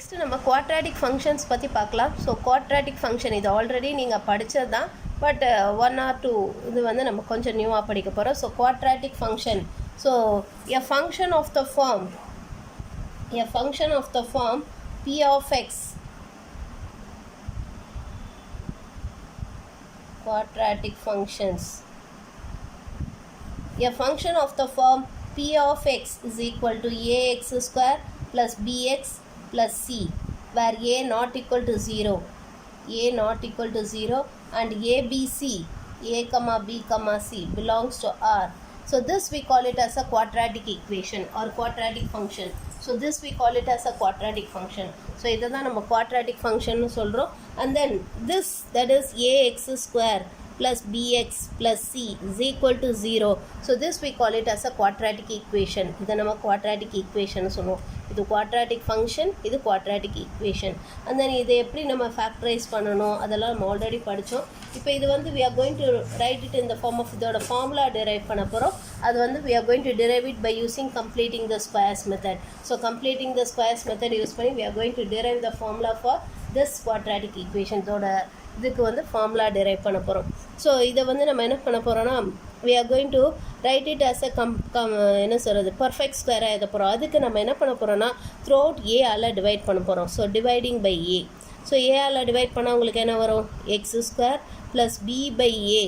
next நம்ம quadratic functions பற்றி பார்க்கலாம். ஸோ quadratic function இது ஆல்ரெடி நீங்கள் படித்தது தான், பட் 1 or 2 இது வந்து நம்ம கொஞ்சம் நியூவாக படிக்க போகிறோம். So quadratic function, so a function of the form p of x, quadratic functions, a function of the form p of x is equal to ax square plus bx plus c, where a not equal to 0 and abc, a comma b comma c belongs to R. So this we call it as a quadratic equation or quadratic function. So this we call it as a quadratic function. So இதை தான் நம்ம quadratic function சொல்கிறோம். And then this, that is ax square plus bx plus c is equal to 0. So this we call it as a quadratic equation. இதை நம்ம quadratic equation சொல்லுவோம். இது quadratic function, இது quadratic equation. And then இதை எப்படி நம்ம factorize பண்ணணும் அதெல்லாம் நம்ம ஆல்ரெடி படித்தோம். இப்போ இது வந்து we are going to write it in the form of இதோட formula derive பண்ண போகிறோம். அது வந்து we are going to derive it by using completing the squares method. So completing the squares method use பண்ணி we are going to derive the formula for this quadratic equation. இதோட இதுக்கு வந்து formula derive பண்ண போகிறோம். So இதை வந்து நம்ம என்ன பண்ண போகிறோன்னா we are going to write it as a என்ன சொல்கிறது பர்ஃபெக்ட் ஸ்கொயராக எழுத போகிறோம். அதுக்கு நம்ம என்ன பண்ண போகிறோன்னா throughout a all divide பண்ண போகிறோம். So dividing by a. So a all divide பண்ணால் உங்களுக்கு என்ன வரும்? X square plus b by a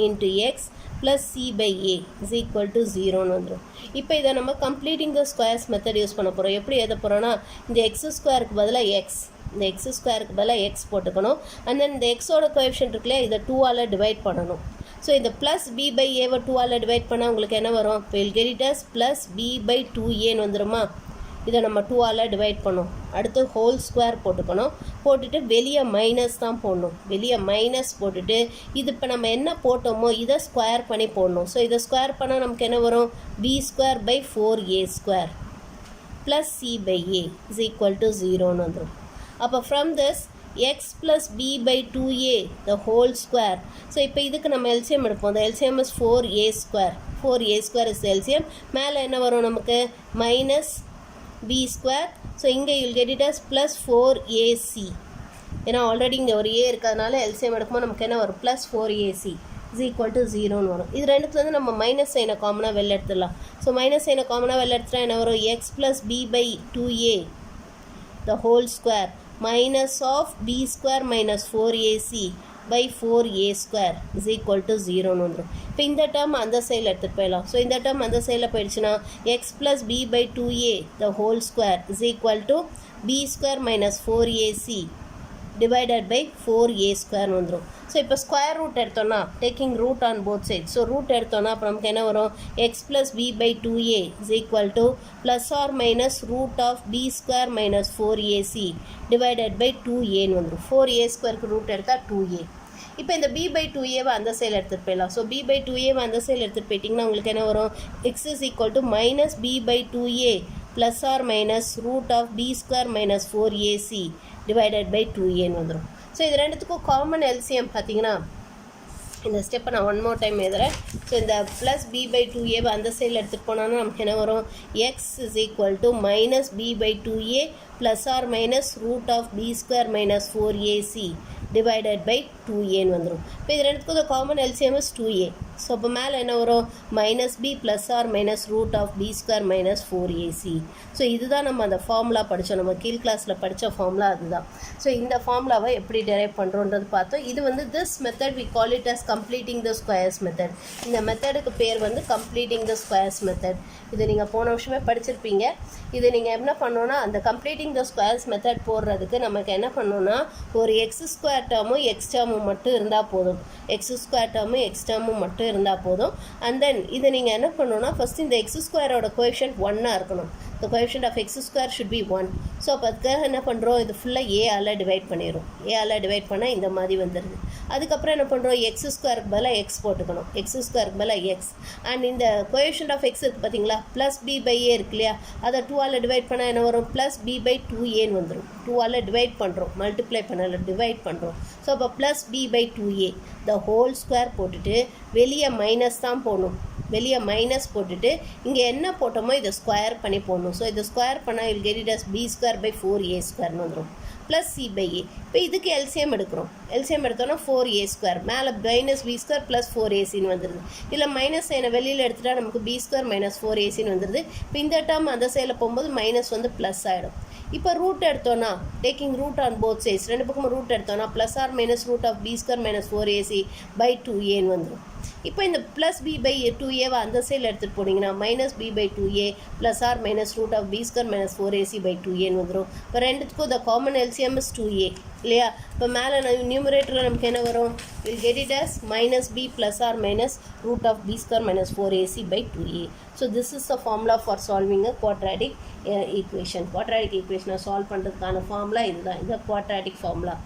into x plus c by a is equal to 0ன்னு வந்துடும். இப்போ இதை நம்ம completing the squares method use பண்ண போகிறோம். எப்படி எழுத போகிறோன்னா இந்த எக்ஸ் ஸ்கொயருக்கு பதிலாக எக்ஸ், இந்த எக்ஸ் ஸ்கொயருக்கு பதிலாக எக்ஸ் போட்டுக்கணும். அண்ட் தென் இந்த எக்ஸோட கோஎஃபிஷியன்ட் இருக்குல்லையா இதை 2 ஆல் டிவைட் பண்ணணும். ஸோ இந்த ப்ளஸ் பி பை ஏவை 2 ஆல் டிவைட் பண்ணால் உங்களுக்கு என்ன வரும்? இப்போ இல்கெரிட்டஸ் ப்ளஸ் பி பை 2ஏன்னு வந்துடுமா? இதை நம்ம 2 ஆல் டிவைட் பண்ணோம். அடுத்து ஹோல் ஸ்கொயர் போட்டுக்கணும். போட்டுட்டு வெளியே மைனஸ் தான் போடணும். வெளியே மைனஸ் போட்டுட்டு இது இப்போ நம்ம என்ன போட்டோமோ இதை ஸ்கொயர் பண்ணி போடணும். ஸோ இதை ஸ்கொயர் பண்ணால் நமக்கு என்ன வரும்? B square by 4a square plus c by a is equal to 0ன்னு வந்துடும். அப்போ from this x plus b by 2a the whole square. So இப்போ இதுக்கு நம்ம எல்சிஎம் எடுப்போம். the LCM is 4a square. 4a square is the LCM. மேலே என்ன வரும் நமக்கு? Minus b square. ஸோ இங்கே you'll get it as plus 4ac. ஏன்னா ஆல்ரெடி இங்கே ஒரு a இருக்கிறதுனால எல்சிஎம் எடுக்கும்போது நமக்கு என்ன வரும்? plus 4ac is equal to 0ன்னு வரும். இது ரெண்டுத்துல வந்து நம்ம மைனஸ் சைனை காமனாக வெளில எடுத்துடலாம். ஸோ மைனஸ் சைனை காமனாக வெளில எடுத்துட்டா என்ன வரும்? x plus b by 2a the whole square minus of b square minus 4ac by 4a square is equal to 0ன்னு வந்துடும். இப்போ இந்த டேர்ம் அந்த சைடில் எடுத்துகிட்டு போயிடலாம். ஸோ இந்த டேர்ம் அந்த சைடில் போயிடுச்சுன்னா x plus b by 2a the whole square is equal to b square minus 4ac divided by 4a square வந்துடும். ஸோ இப்போ ஸ்கொயர் ரூட் எடுத்தோன்னா taking root on both side. So root எடுத்தோன்னா அப்போ நமக்கு என்ன வரும்? X plus b by 2a is equal to plus or minus root of b square minus 4ac divided by 2aன்னு வந்துடும். 4a ஸ்கொயருக்கு ரூட் எடுத்தால் 2a. இப்போ இந்த b பை 2aவை அந்த சைடில் எடுத்துகிட்டு போயிடலாம். ஸோ b பை 2aவை அந்த சைடில் எடுத்துகிட்டு போயிட்டிங்கன்னா உங்களுக்கு என்ன வரும்? x is equal to minus b by 2a plus or minus root of b square minus 4ac divided by 2aன்னு வந்துடும். ஸோ இது ரெண்டுத்துக்கும் காமன் எல்சிஎம் பார்த்தீங்கன்னா இந்த ஸ்டெப்பை நான் ஒன் மோர் டைம் எழுதுறேன். ஸோ இந்த ப்ளஸ் பி பை 2a அந்த சைடில் எடுத்துகிட்டு போனோன்னா நமக்கு என்ன வரும்? X is equal to minus B by 2a plus or minus root of b square minus 4ac divided by 2aன்னு வந்துடும். இப்போ இது ரெண்டுத்துக்கும் common LCM is 2a. So இப்போ மேலே என்ன வரும்? Minus b plus or minus root of b square minus 4ac. So இதுதான் நம்ம அந்த ஃபார்முலா படித்தோம். நம்ம கீழ் கிளாஸில் படித்த ஃபார்முலா அதுதான். ஸோ இந்த ஃபார்முலாவை எப்படி டெரைவ் பண்ணுறோன்றது பார்த்தோம். இது வந்து this method we call it as completing the squares method. இந்த மெத்தடுக்கு பேர் வந்து கம்ப்ளீட்டிங் த ஸ்கொயர்ஸ் மெத்தட். இது நீங்கள் போன வருஷமே படிச்சிருப்பீங்க. இது நீங்கள் என்ன பண்ணோன்னா அந்த கம்ப்ளீட்டிங் த ஸ்கொயர்ஸ் மெத்தட் போடுறதுக்கு நமக்கு என்ன பண்ணோன்னா ஒரு எக்ஸ் ஸ்கொயர் டேர்மும் எக்ஸ் டேர்மும் மட்டும் இருந்தால் போதும். எக்ஸ் ஸ்கொயர் டேர்மும் எக்ஸ் டேர்மும் மட்டும் இருந்தால் போதும். அண்ட் தென் இதை நீங்கள் என்ன பண்ணணும்னா ஃபஸ்ட் இந்த எக்ஸ் ஸ்கொயரோட கோஎஃபிஷியன்ட் 1 இருக்கணும். the coefficient of x square should be 1. So அப்போ அதுக்காக என்ன பண்ணுறோம்? இது ஃபுல்லாக a ஆல் டிவைட் பண்ணிடும். a ஆல் டிவைட் பண்ணால் இந்த மாதிரி வந்துடுது. அதுக்கப்புறம் என்ன பண்ணுறோம்? எக்ஸ் ஸ்கொயருக்கு பதிலாக எக்ஸ் போட்டுக்கணும். எக்ஸ் ஸ்கொயருக்கு பதிலாக எக்ஸ். அண்ட் இந்த கோஎஃபிஷியன்ட் ஆஃப் எக்ஸ் இருக்குது பார்த்தீங்களா? ப்ளஸ் பி பை ஏ இருக்கு இல்லையா? அதை 2 ஆல் டிவைட் பண்ணால் என்ன வரும்? ப்ளஸ் பி பை 2aன்னு வந்துடும். 2 ஆல் டிவைட் பண்ணுறோம், மல்டிப்ளை பண்ணல டிவைட் பண்ணுறோம். ஸோ அப்போ plus b by 2a the whole square போட்டுட்டு வெளியே மைனஸ் தான் போடணும். வெளியே மைனஸ் போட்டுட்டு இங்கே என்ன போட்டோமோ இதை ஸ்கொயர் பண்ணி போடணும். ஸோ இதை ஸ்கொயர் பண்ணால் இது get it as b square by 4a ஸ்கொயர்னு வந்துடும் ப்ளஸ் c பை a. இப்போ இதுக்கு எல்சிஎம் எடுக்கிறோம். எல்சிஎம் எடுத்தோன்னா 4a ஸ்கொயர் மேலே minus b square plus 4ac வந்துடுது. இதில் மைனஸ் சைனை வெளியில் எடுத்துட்டா நமக்கு b ஸ்கொயர் மைனஸ் 4ac வந்துடுது. இப்போ இந்த டேர்ம் அந்த சைடில் போகும்போது மைனஸ் வந்து ப்ளஸ் ஆகிடும். இப்போ ரூட் எடுத்தோன்னா taking root on both sides, ரெண்டு பக்கமும் ரூட் எடுத்தோன்னா plus or minus root of b square minus 4ac by 2aன்னு வந்துடும். இப்போ இந்த ப்ளஸ் b பை 2aவை அந்த சைடில் எடுத்துகிட்டு போனீங்கன்னா minus b by 2a plus or minus root of b square minus 4ac by 2aன்னு வந்துடும். இப்போ ரெண்டுத்துக்கும் the common LCM is 2a இல்லையா? இப்போ மேலே நியூமரேட்டரில் நமக்கு என்ன வரும்? Will get it as minus b plus or minus root of b square minus 4ac by 2a. So this is the formula for solving a quadratic equation. Quadratic ஈக்குவேஷனை solve பண்ணுறதுக்கான formula இதுதான், இந்த குவாட்ராடிக் ஃபார்முலா.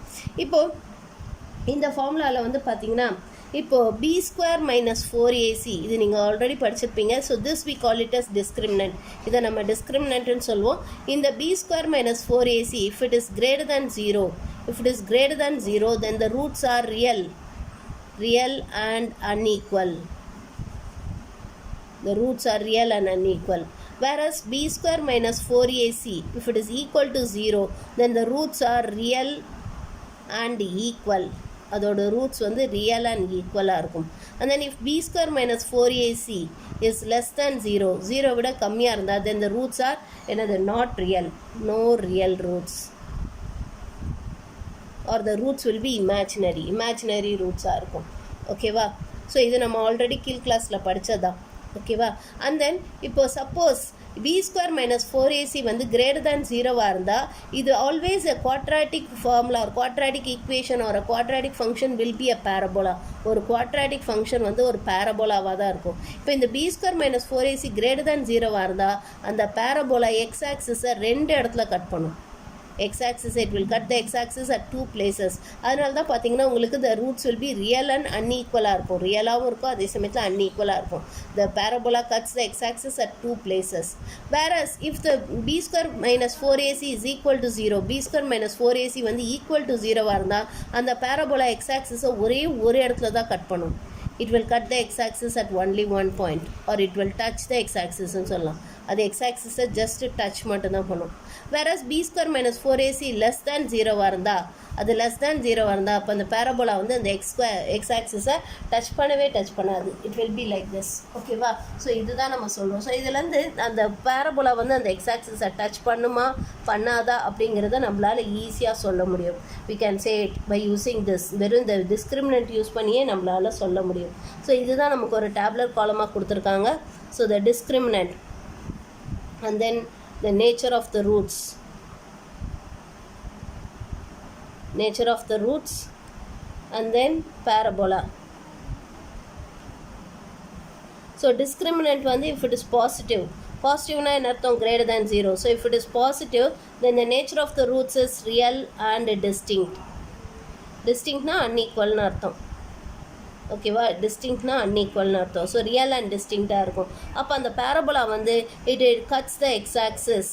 இப்போது இந்த ஃபார்முலாவில் வந்து பார்த்திங்கன்னா இப்போது b ஸ்கொயர் மைனஸ் 4ac இது நீங்கள் ஆல்ரெடி படிச்சிருப்பீங்க. So this we call it as discriminant. இதை நம்ம டிஸ்கிரிமினன்ட்னு சொல்லுவோம். இந்த b square minus 4ac if it is greater than 0, if it is greater than 0 then the roots are real and unequal. The roots are real and unequal. Whereas b square minus 4ac if it is equal to 0 then the roots are real and equal. அதோட roots வந்து real and ஈக்குவலாக இருக்கும். And then if b square minus 4ac is less than 0, 0 விட கம்மியாக இருந்தால் then the roots are என்னது not real, no real roots, or the roots will be imaginary ரூட்ஸாக இருக்கும். ஓகேவா? ஸோ இது நம்ம ஆல்ரெடி கீழ் கிளாஸில் படித்ததான். ஓகேவா? அண்ட் தென் இப்போ suppose b square minus 4ac வந்து கிரேட்டர் தேன் 0வாக இருந்தால் இது always a quadratic formula or quadratic equation or a quadratic function will be a parabola. ஒரு quadratic function வந்து ஒரு பேரபோலாவாக தான் இருக்கும். இப்போ இந்த b square minus 4ac greater than 0வாக இருந்தால் அந்த பேரபோலா எக்ஸ் ஆக்சிஸை ரெண்டு இடத்துல கட் பண்ணும். x-axis it will cut the x-axis at two places. அதனால தான் பார்த்தீங்கன்னா உங்களுக்கு the roots will be real and unequal இருக்கும். ரியலாகவும் இருக்கும், அதே சமயத்தில் unequal இருக்கும். The parabola cuts the x-axis at two places. Whereas if the b square minus 4ac is equal to 0, b square minus 4ac வந்து equal to 0வாக இருந்தால் அந்த parabola x-axis ஒரே ஒரு இடத்துல தான் கட் பண்ணும். It will cut the x-axis at only one point or it will touch the x-axisன்னு சொல்லலாம். அது x-axis ஜஸ்ட் டச் மட்டும்தான் பண்ணும். Whereas b square minus 4ac less than 0வாக இருந்தால் அது லெஸ் தேன் 0வாக இருந்தால் அப்போ அந்த பேரபோலா வந்து அந்த x-axis டச் பண்ணாது. It will be like this. ஓகேவா? ஸோ இதுதான் நம்ம சொல்கிறோம். ஸோ இதுலேருந்து அந்த பேரபோலா வந்து அந்த x-axis டச் பண்ணுமா பண்ணாதா அப்படிங்கிறத நம்மளால் ஈஸியாக சொல்ல முடியும். we can say it by using this. வெறும் இந்த டிஸ்கிரிமினன்ட் யூஸ் பண்ணியே நம்மளால் சொல்ல முடியும். ஸோ இதுதான் நமக்கு ஒரு டேப்லர் காலமாக கொடுத்துருக்காங்க. So the discriminant and then the nature of the roots and then parabola. So discriminant வந்து if it is positive na என்ன அர்த்தம்? greater than 0. So if it is positive then the nature of the roots is real and distinct na unequal னு அர்த்தம். ஓகேவா? டிஸ்டிங்க்னா அன்ஈக்குவல்னு அர்த்தம். So real and டிஸ்டிங்க்டாக இருக்கும். அப்போ அந்த பேரபோலா வந்து it cuts the x axis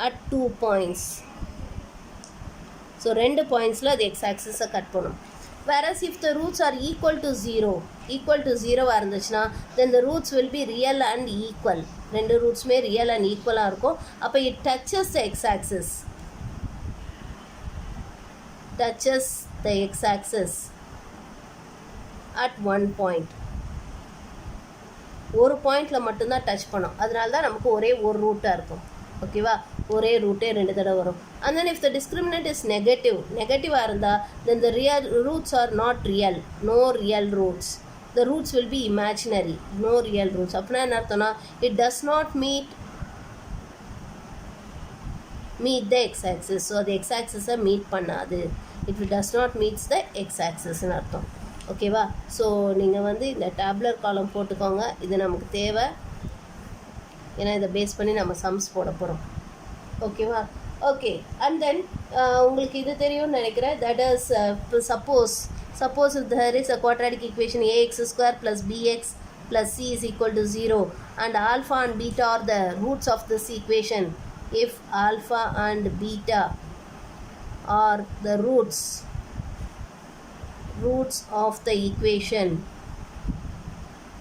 at 2 points. So 2 pointsல அது எக்ஸ்-ஆக்சிஸை கட் பண்ணும். whereas if the roots are equal to 0வாக இருந்துச்சுன்னா then the roots will be real and equal. ரெண்டு ரூட்ஸுமே ரியல் அண்ட் ஈக்குவலாக இருக்கும். அப்போ it touches the x-axis at one point. ஒரு பாயிண்டில் மட்டும்தான் டச் பண்ணும். அதனால தான் நமக்கு ஒரே ஒரு ரூட்டாக இருக்கும். ஓகேவா? ஒரே ரூட்டே 2 தடவை வரும். and then if the discriminant is நெகட்டிவாக இருந்தால் then the real roots are not real, no real roots. The roots will be imaginary, no real roots. அப்படின்னா என்ன அர்த்தம்னா it does not meet the x-axis. So அது x-axis meet பண்ணாது. it does not meet the x-axisன்னு அர்த்தம். ஓகேவா? So நீங்கள் வந்து இந்த டேப்லர் காலம் போட்டுக்கோங்க. இது நமக்கு தேவை, ஏன்னா இதை பேஸ் பண்ணி நம்ம சம்ஸ் போட போகிறோம். ஓகேவா? ஓகே. அண்ட் தென் உங்களுக்கு இது தெரியும்னு நினைக்கிறேன். That is suppose if there is a quadratic equation ax square plus bx plus c is equal to 0 and alpha and beta are the roots of this equation. If alpha and beta are the roots roots of the equation.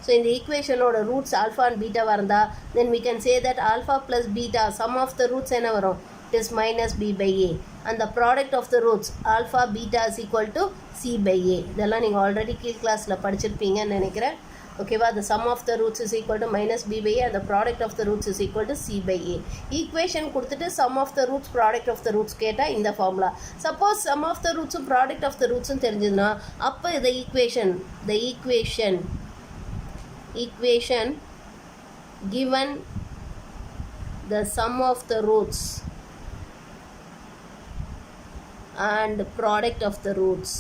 So in the equation oda roots alpha and beta varanda, then we can say that alpha plus beta sum of the roots enna varum, it is minus b by a, and the product of the roots alpha beta is equal to c by a. இதெல்லாம் நீங்கள் already கீழ் கிளாஸில் படிச்சிருப்பீங்கன்னு நினைக்கிறேன். ஓகேவா? the sum of the roots is equal to minus b by a and the product of the roots is equal to c by a. Equation கொடுத்துட்டு sum of the roots product of the roots கேட்டால் இந்த formula. Suppose sum of the roots product of the roots தெரிஞ்சதுன்னா அப்போ the equation given the sum of the roots and product of the roots.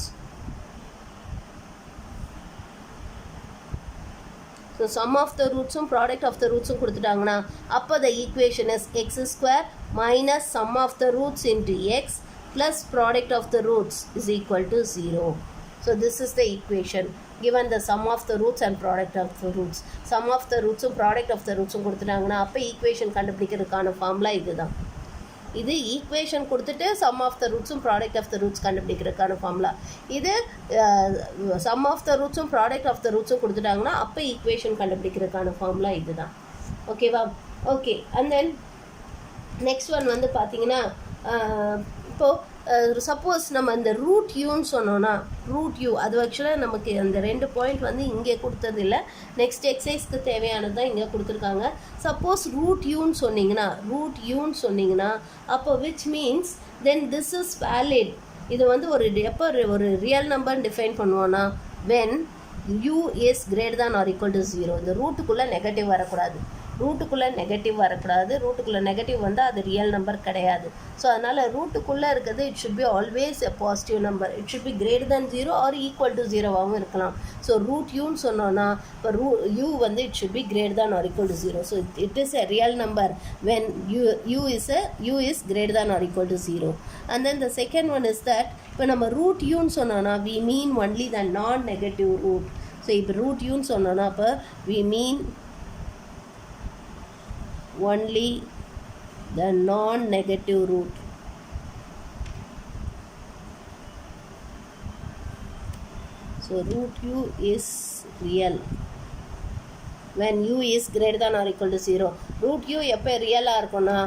So sum of the roots and product of the roots கொடுத்துட்டாங்கன்னா அப்போ the equation is x square minus sum of the roots into x plus product of the roots is equal to 0. So this is the equation given the sum of the roots and product of the roots. Sum of the roots and product of the roots கொடுத்துட்டாங்கன்னா அப்போ equation கண்டுபிடிக்கிறதுக்கான formula இதுதான். இது equation கொடுத்துட்டு sum of the ரூட்ஸும் product of the roots கண்டுபிடிக்கிறதுக்கான formula. இது sum of the ரூட்ஸும் product of the ரூட்ஸும் கொடுத்துட்டாங்கன்னா அப்போ ஈக்குவேஷன் கண்டுபிடிக்கிறதுக்கான ஃபார்முலா இதுதான். ஓகேவா? Okay. And then next one வந்து பார்த்தீங்கன்னா இப்போது சப்போஸ் நம்ம இந்த ரூட் யூன்னு சொன்னோன்னா ரூட் யூ அது ஆக்சுவலாக நமக்கு அந்த 2 பாயிண்ட் வந்து இங்கே கொடுத்தது இல்லை, நெக்ஸ்ட் எக்ஸசைஸ்க்கு தேவையானது தான் இங்கே கொடுத்துருக்காங்க. சப்போஸ் ரூட் யூன்னு சொன்னீங்கன்னா அப்போ which means then this is valid. இது வந்து எப்போ ஒரு ரியல் நம்பர் டிஃபைன் பண்ணுவோன்னா when u is greater than or equal to 0. இந்த ரூட்டுக்குள்ளே நெகட்டிவ் வரக்கூடாது, ரூட்டுக்குள்ளே நெகட்டிவ் வந்தால் அது ரியல் நம்பர் கிடையாது. ஸோ அதனால் ரூட்டுக்குள்ளே இருக்கிறது it should be always a positive number. It should be greater than 0 or equal to 0வாகவும் இருக்கலாம். ஸோ ரூட் யூன்னு சொன்னோன்னா இப்போ யூ வந்து it should be greater than or equal to 0. So it is a real number when u is greater than or equal to 0. And then the second one is that இப்போ நம்ம root யூன்னு சொன்னோன்னா we mean only the non negative root. So இப்போ root யூன்னு சொன்னோன்னா அப்போ we mean only the non-negative root. So root u is real when u is greater than or equal to 0. root u எப்போ ரியலாக இருக்கும்னா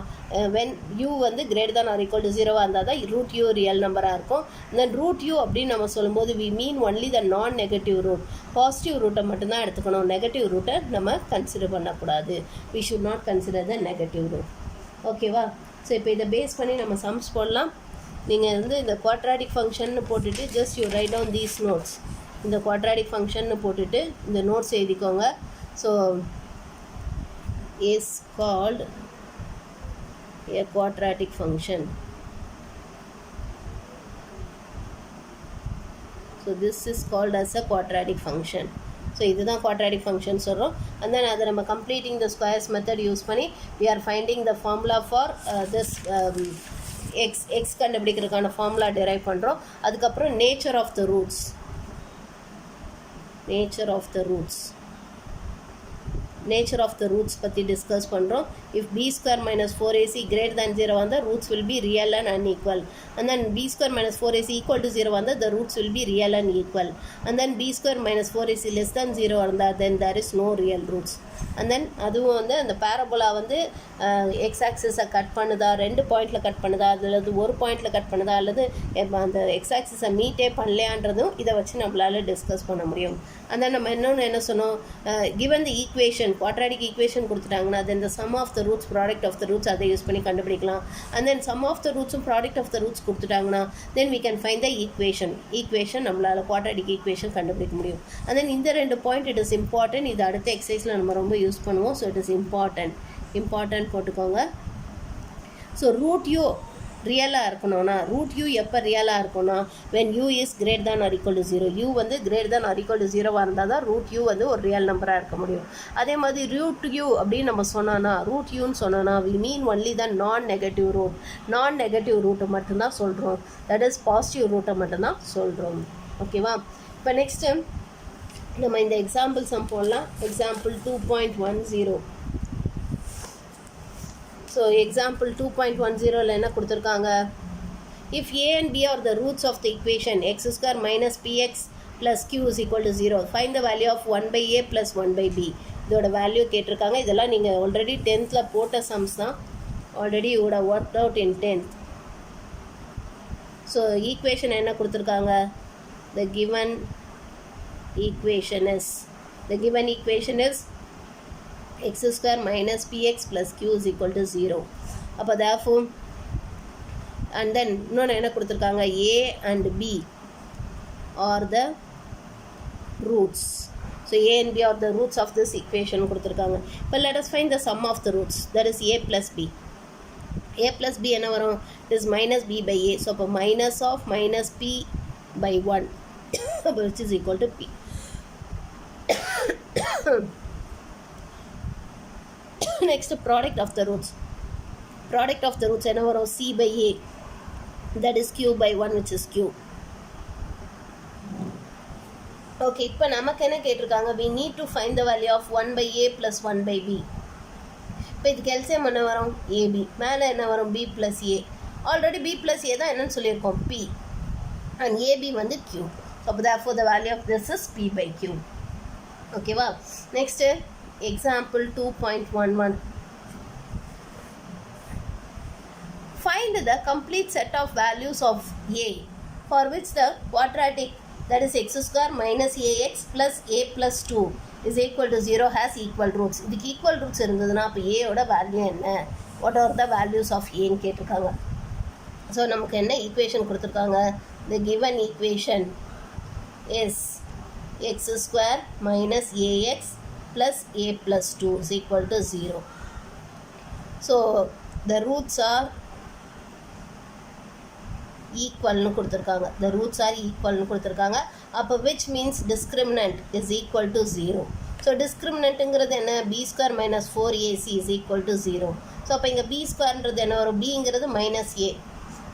when u வந்து greater than or equal to 0 இருந்தால் தான் root u ரியல் நம்பராக இருக்கும். then root u அப்படின்னு நம்ம சொல்லும்போது we mean only the non-negative root. Positive ரூட்டை மட்டும்தான் எடுத்துக்கணும், நெகட்டிவ் ரூட்டை நம்ம கன்சிடர் பண்ணக்கூடாது. we should not consider the negative root. ஓகேவா? ஸோ இப்போ இதை பேஸ் பண்ணி நம்ம சம்ஸ் போடலாம். நீங்கள் வந்து இந்த குவாட்ராடிக் ஃபங்க்ஷன்னு போட்டுட்டு just you write down these notes. இந்த குவாட்ராடிக் ஃபங்க்ஷன்னு போட்டுட்டு இந்த நோட்ஸ் எழுதிக்கோங்க. So is called a quadratic function. So this is called as a quadratic function. So இதுதான் quadratic function சொல்கிறோம். and then அதை நம்ம completing the squares method use பண்ணி we are finding the formula for this x கண்டுபிடிக்கிறதுக்கான formula derive பண்ணுறோம். அதுக்கப்புறம் nature of the roots பற்றி discuss பண்ணுறோம். if b square minus 4ac greater than 0 வந்தால் roots will be real and unequal. and then b square minus 4ac equal to 0 வந்தால் the roots will be real and equal. and then b square minus 4ac less than 0 இருந்தால் then there is no real roots. and then அதுவும் வந்து அந்த parabola வந்து X ஆக்சிஸை cut பண்ணுதா, 2 பாயிண்டில் cut பண்ணுதா, அல்லது 1 பாயிண்டில் கட் பண்ணுதா, அல்லது அந்த எக்ஸ் ஆக்சிஸை மீட்டே பண்ணலையான்றதும் இதை வச்சு நம்மளால் டிஸ்கஸ் பண்ண முடியும். and then நம்ம இன்னொன்று என்ன சொன்னோம், given the equation quadratic equation கொடுத்துட்டாங்கன்னா then the sum of the roots product of the roots அதை யூஸ் பண்ணி கண்டுபிடிக்கலாம். and then sum of the roots product of the roots கொடுத்துட்டாங்கன்னா then we can find the equation நம்மளால் quadratic equation கண்டுபிடிக்க முடியும். and then இந்த 2 point it is important. இது அடுத்த எக்ஸசைஸில் நம்ம ரொம்ப யூஸ் பண்ணுவோம். ஸோ இட் இஸ் இம்பார்ட்டன்ட் போட்டுக்கோங்க. ஸோ ரூட் யூ ரியலாக இருக்கணும்னா ரூட் யூ எப்போ ரியலாக இருக்கும்னா when u is greater than or equal to 0. u வந்து greater than or equal to 0 இருந்தால் தான் ரூட் யூ வந்து ஒரு ரியல் நம்பராக இருக்க முடியும். அதே மாதிரி ரூட் யூ அப்படின்னு நம்ம சொன்னோன்னா ரூட் யூன்னு சொன்னோன்னா we mean only the non-negative ரூட்டை மட்டும்தான் சொல்கிறோம். தட் இஸ் பாசிட்டிவ் ரூட்டை மட்டும்தான் சொல்கிறோம். ஓகேவா? இப்போ நெக்ஸ்ட்டு நம்ம இந்த எக்ஸாம்பிள் சம் போடலாம். எக்ஸாம்பிள் 2.10. ஸோ எக்ஸாம்பிள் 2.10 என்ன கொடுத்துருக்காங்க, if a and b are the roots of the equation x square minus px plus q is equal to 0. Find the value of 1 by a plus 1 by b. இதோட value கேட்டிருக்காங்க. இதெல்லாம் நீங்கள் already 10th போட்ட sums தான். Already you would have worked out in 10th. So equation என்ன கொடுத்துருக்காங்க? The given equation is x square minus px plus q is equal to 0. அப்போ therefore and then இன்னொன்று என்ன கொடுத்துருக்காங்க? a and b are the roots. So a and b are the roots of this equation கொடுத்துருக்காங்க. இப்போ let us find the sum of the roots, that is a plus b. a plus b என்ன வரும்? It is minus b by a. So அப்போ minus of minus p by 1 which is equal to p. Next, product of the roots. Product of the roots என்ன வரும்? c by a, that is q by 1 which is q. Okay, இப்போ நமக்கு என்ன கேட்டிருக்காங்க? We need to find the value of 1 by a plus 1 by b. இப்போ இதுக்கு LCM என்ன வரும்? ab. மேலே என்ன வரும்? b plus a. Already b plus a தான் என்னன்னு சொல்லியிருக்கோம்? p. And ab வந்து q. So therefore the value of this is p by q. ஓகேவா? Next example 2.11. Find the complete set of values of a for which the quadratic, that is x square minus ax plus a plus 2 is equal to 0 has equal roots. இதுக்கு equal roots இருந்ததுன்னா அப்போ a ஓட value என்ன? What are the values of a ன்னு கேட்டிருக்காங்க. So நமக்கு என்ன equation கொடுத்துருக்காங்க? The given equation is x square minus ax plus a plus 2 is equal to 0. So the roots are equal னு கொடுத்துருக்காங்க. The roots are equal னு கொடுத்துருக்காங்க. அப்போ which means discriminant is equal to 0. So discriminantங்கிறது என்ன? b square minus 4ac is equal to 0. So அப்போ இங்கே b ஸ்கொயர்ன்றது என்ன வரும்? bங்கிறது மைனஸ் a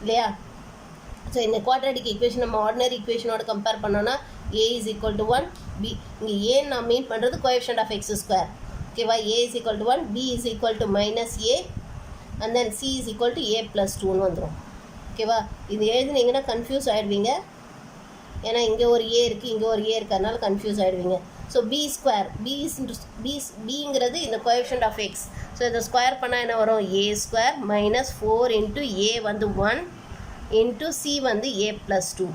இல்லையா? ஸோ இந்த குவாட்ராட்டிக் ஈக்குவேஷன் நம்ம ஆர்டினரி ஈக்குவேஷனோட கம்பேர் பண்ணோன்னா a is equal to 1, b இங்கே a நான் மீன் பண்ணுறது கோஎஃபிஷியன்ட் ஆஃப் x ஸ்கொயர். ஓகேவா? a is equal to 1, b is equal to minus a and then c is equal to a plus 2ன்னு வந்துடும். ஓகேவா? இது எழுதுனீங்கன்னா confuse ஆகிடுவீங்க. ஏன்னா இங்கே ஒரு a இருக்குது, இங்கே ஒரு a இருக்குது, அதனால கன்ஃபியூஸ் ஆகிடுவீங்க. ஸோ b ஸ்கொயர், bங்கிறது இந்த கோஎஃபிஷியன்ட் ஆஃப் x. ஸோ இதை ஸ்கொயர் பண்ணால் என்ன வரும்? a square minus 4 into a வந்து 1 இன்ட்டு c வந்து a plus 2.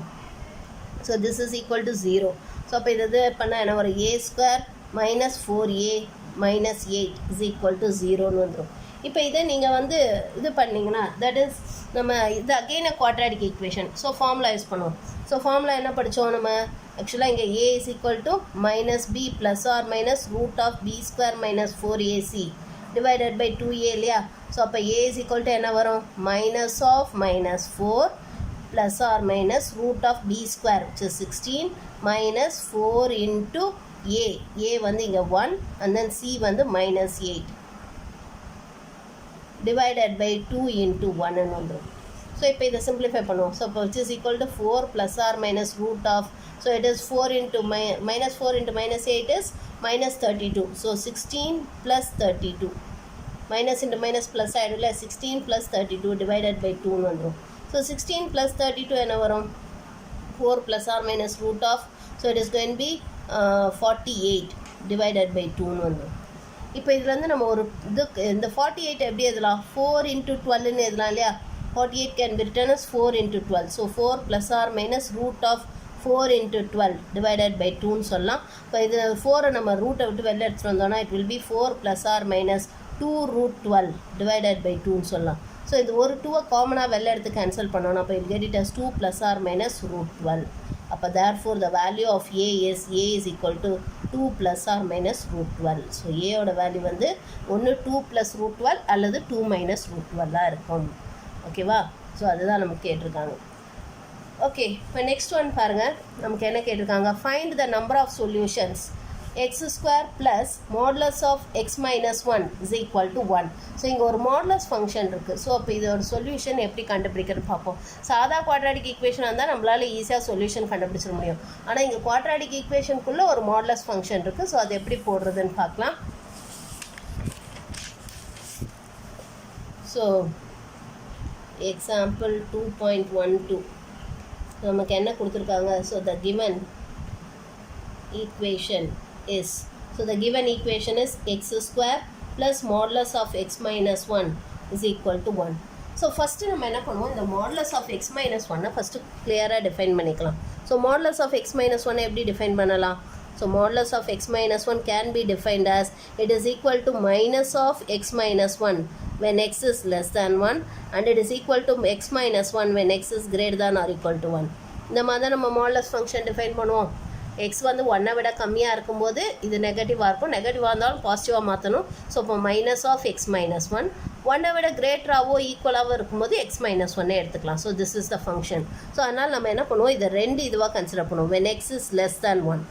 So this is equal to 0. So அப்போ இது பண்ணால் என்ன வரும்? a square minus 4a minus 8 is equal to 0ன்னு வந்துடும். இப்போ இதை நீங்கள் வந்து இது பண்ணிங்கன்னா தட் இஸ் நம்ம இது again a quadratic equation. So formula use பண்ணுவோம். ஸோ ஃபார்முலா என்ன படித்தோம் நம்ம? ஆக்சுவலாக இங்கே a is equal to minus b plus or minus root of b square minus 4ac divided by 2a இல்லையா? ஸோ அப்போ a இஸ் ஈக்குவல் டு என்ன வரும்? Minus of minus 4 plus or minus root of b square which is 16 minus 4 into a வந்து இங்க 1 and then c வந்து minus 8 divided by 2 into 1 ன்னு வந்துடும். So இப்போ இதை சிம்பிளிஃபை பண்ணுவோம். ஸோ இப்போ which is equal to 4 plus or minus root of, so it is 4 into minus 4 into minus 8 is minus 32. So 16 plus 32 minus into minus plus ஆயிடும்ல, 16 plus 32 divided by 2 ன்னு வந்துடும். So 16 plus 32 என்ன வரும்? 4 plus or minus root of, so it is going to be 48 divided by 2 ன்னு வந்துடும். இப்போ இதில் வந்து நம்ம ஒரு இது இந்த 48 எப்படி எழுதலாம்? 4 into 12ன்னு எழுதலாம் இல்லையா? 48 can be written as 4 into 12. So 4 plus or minus root of 4 into 12 divided by 2ன்னு சொல்லலாம். இப்போ இது 4 நம்ம ரூட்டை விட்டு வெளில எடுத்துகிட்டு வந்தோம்னா it will be 4 plus or minus 2 root 12 divided by 2ன்னு சொல்லலாம். ஸோ இது ஒரு 2 காமனாக வெளில எடுத்து கேன்சல் பண்ணோன்னா அப்போ இது get it as 2 plus or minus root 12. அப்போ therefore the value of a is equal to 2 plus or minus root 12. So ஏயோட வேல்யூ வந்து ஒன்று 2 plus root 12 அல்லது 2 minus root 12 இருக்கும். ஓகேவா? ஸோ அதுதான் நமக்கு கேட்டிருக்காங்க. ஓகே, இப்போ நெக்ஸ்ட் ஒன் பாருங்கள். நமக்கு என்ன கேட்டிருக்காங்க? Find the number of solutions x square plus modulus of x minus 1 is equal to 1. So இங்கே ஒரு மாடுலஸ் ஃபங்க்ஷன் இருக்குது. ஸோ அப்போ இதோட சொல்யூஷன் எப்படி கண்டுபிடிக்கிறது பார்ப்போம். சாதா குவாட்ராட்டிக் ஈக்குவேஷன் இருந்தால் நம்மளால் ஈஸியாக சொல்யூஷன் கண்டுபிடிச்சிட முடியும். ஆனால் இங்கே குவாட்ராட்டிக் ஈக்குவேஷனுக்குள்ளே ஒரு மாடுலஸ் ஃபங்க்ஷன் இருக்குது. ஸோ அது எப்படி போடுறதுன்னு பார்க்கலாம். ஸோ எக்ஸாம்பிள் 2.12 நமக்கு என்ன கொடுத்துருக்காங்க? So the given equation is, so the given equation is x square plus modulus of x minus 1 is equal to 1. So first நம்ம என்ன பண்ணுவோம், இந்த modulus of x minus 1 first clear-ஆ define பண்ணிக்கலாம். So modulus of x minus 1 எப்படி define பண்ணலாம்? So modulus of x minus 1 can be defined as it is equal to minus of x minus 1 when x is less than 1 and it is equal to x minus 1 when x is greater than or equal to 1. இந்த மாதிரி நம்ம modulus function define பண்ணுவோம். x வந்து 1 விட கம்மியாக இருக்கும்போது இது நெகட்டிவாக இருக்கும், நெகட்டிவாக இருந்தாலும் பாசிட்டிவாக மாற்றணும். ஸோ இப்போ மைனஸ் ஆஃப் எக்ஸ் மைனஸ் 1 1 விட கிரேட்டராகவோ ஈக்குவலாகவோ இருக்கும்போது எக்ஸ் மைனஸ் 1 எடுத்துக்கலாம். So this is the function. So அதனால் நம்ம என்ன பண்ணுவோம், இதை ரெண்டு இதுவாக கன்சிடர் பண்ணுவோம். when x is less than 1,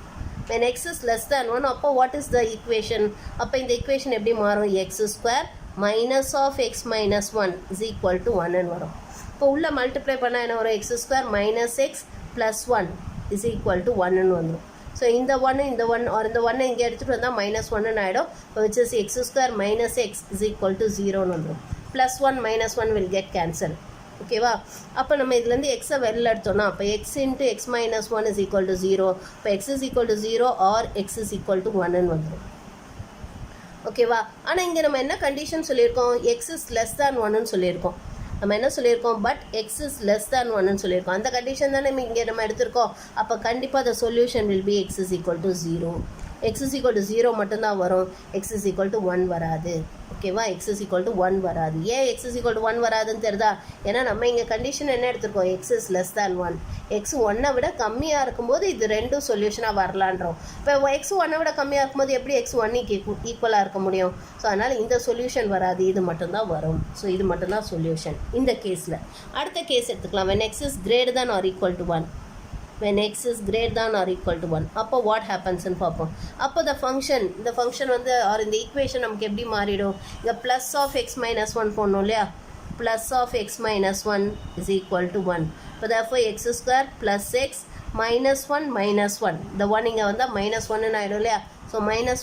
when x is less than 1 அப்போ what is the equation? அப்போ இந்த equation எப்படி மாறும், x square minus of x minus 1 is equal to 1 வரும். இப்போ உள்ள மல்டிப்ளை பண்ணால் என்ன வரும், x square minus x plus 1 is equal to 1 வந்துடும். ஸோ இந்த 1 இந்த 1 or இந்த 1 இங்கே எடுத்துகிட்டு வந்தால் minus 1 ஆகிடும். which is x square minus x is equal to 0 வந்துடும். plus 1 minus 1 will get cancelled. ஓகேவா? அப்போ நம்ம இதுலேருந்து எக்ஸை வெளில எடுத்தோம்னா அப்போ X into X minus 1 is equal to 0. இப்போ x is equal to 0 or x is equal to 1 வந்துடும். ஓகேவா? ஆனால் இங்கே நம்ம என்ன கண்டிஷன் சொல்லியிருக்கோம், x is less than 1 சொல்லியிருக்கோம். நம்ம என்ன சொல்லியிருக்கோம், பட் எக்ஸ் இஸ் லெஸ் தேன் 1 சொல்லியிருக்கோம். அந்த கண்டிஷன் தானே இங்கே நம்ம எடுத்திருக்கோம். அப்போ கண்டிப்பாக the solution will be x is equal to 0. x is equal to 0 மட்டும்தான் வரும், x is equal to 1 வராது. ஓகேவா? x is equal to 1 வராது. ஏன் x is equal to 1 வராதுன்னு தெரியுதா? ஏன்னா நம்ம இங்கே கண்டிஷன் என்ன எடுத்திருக்கோம், x is less than 1. x 1 விட கம்மியாக இருக்கும்போது இது ரெண்டும் சொல்யூஷனாக வரலான்றோம். இப்போ x 1 விட கம்மியாக இருக்கும்போது எப்படி x 1க்கு ஈக்குவலாக இருக்க முடியும்? ஸோ அதனால் இந்த சொல்யூஷன் வராது, இது மட்டும்தான் வரும். ஸோ இது மட்டும்தான் சொல்யூஷன் இந்த கேஸில். அடுத்த கேஸ் எடுத்துக்கலாம். when x is greater than or equal to 1, when x is greater than or equal to 1 அப்போ what happens ன்னு பார்ப்போம். அப்போ இந்த ஃபங்க்ஷன் வந்து or இந்த ஈக்குவேஷன் நமக்கு எப்படி மாறிடும், இங்கே ப்ளஸ் ஆஃப் எக்ஸ் மைனஸ் 1 போடணும் இல்லையா, plus of x minus 1 is equal to 1. இப்போ therefore x square plus x minus 1 minus 1 இந்த 1 இங்கே வந்தால் minus 1 ஆகிடும் இல்லையா. So minus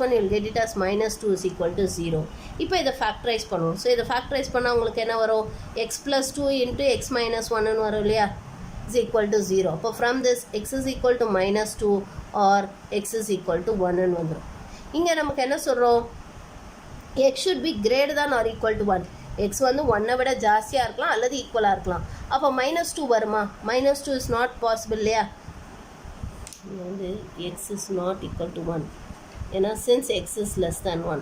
1 you'll get it as minus 2 is equal to 0. இப்போ இதை ஃபேக்டரைஸ் பண்ணுவோம். ஸோ இதை ஃபேக்டரைஸ் பண்ணால் உங்களுக்கு என்ன வரும், x plus 2 into x minus 1 வரும் இல்லையா, is equal to 0. அப்போ from this x is equal to minus 2 or x is equal to 1 வந்துடும். இங்கே நமக்கு என்ன சொல்கிறோம், x should be greater than or equal to 1. x வந்து 1 விட ஜாஸ்தியாக இருக்கலாம் அல்லது ஈக்குவலாக இருக்கலாம். அப்போ minus 2 வருமா, minus 2 is not possible இல்லையா. வந்து x is not equal to 1 ஏன்னா since x is less than 1,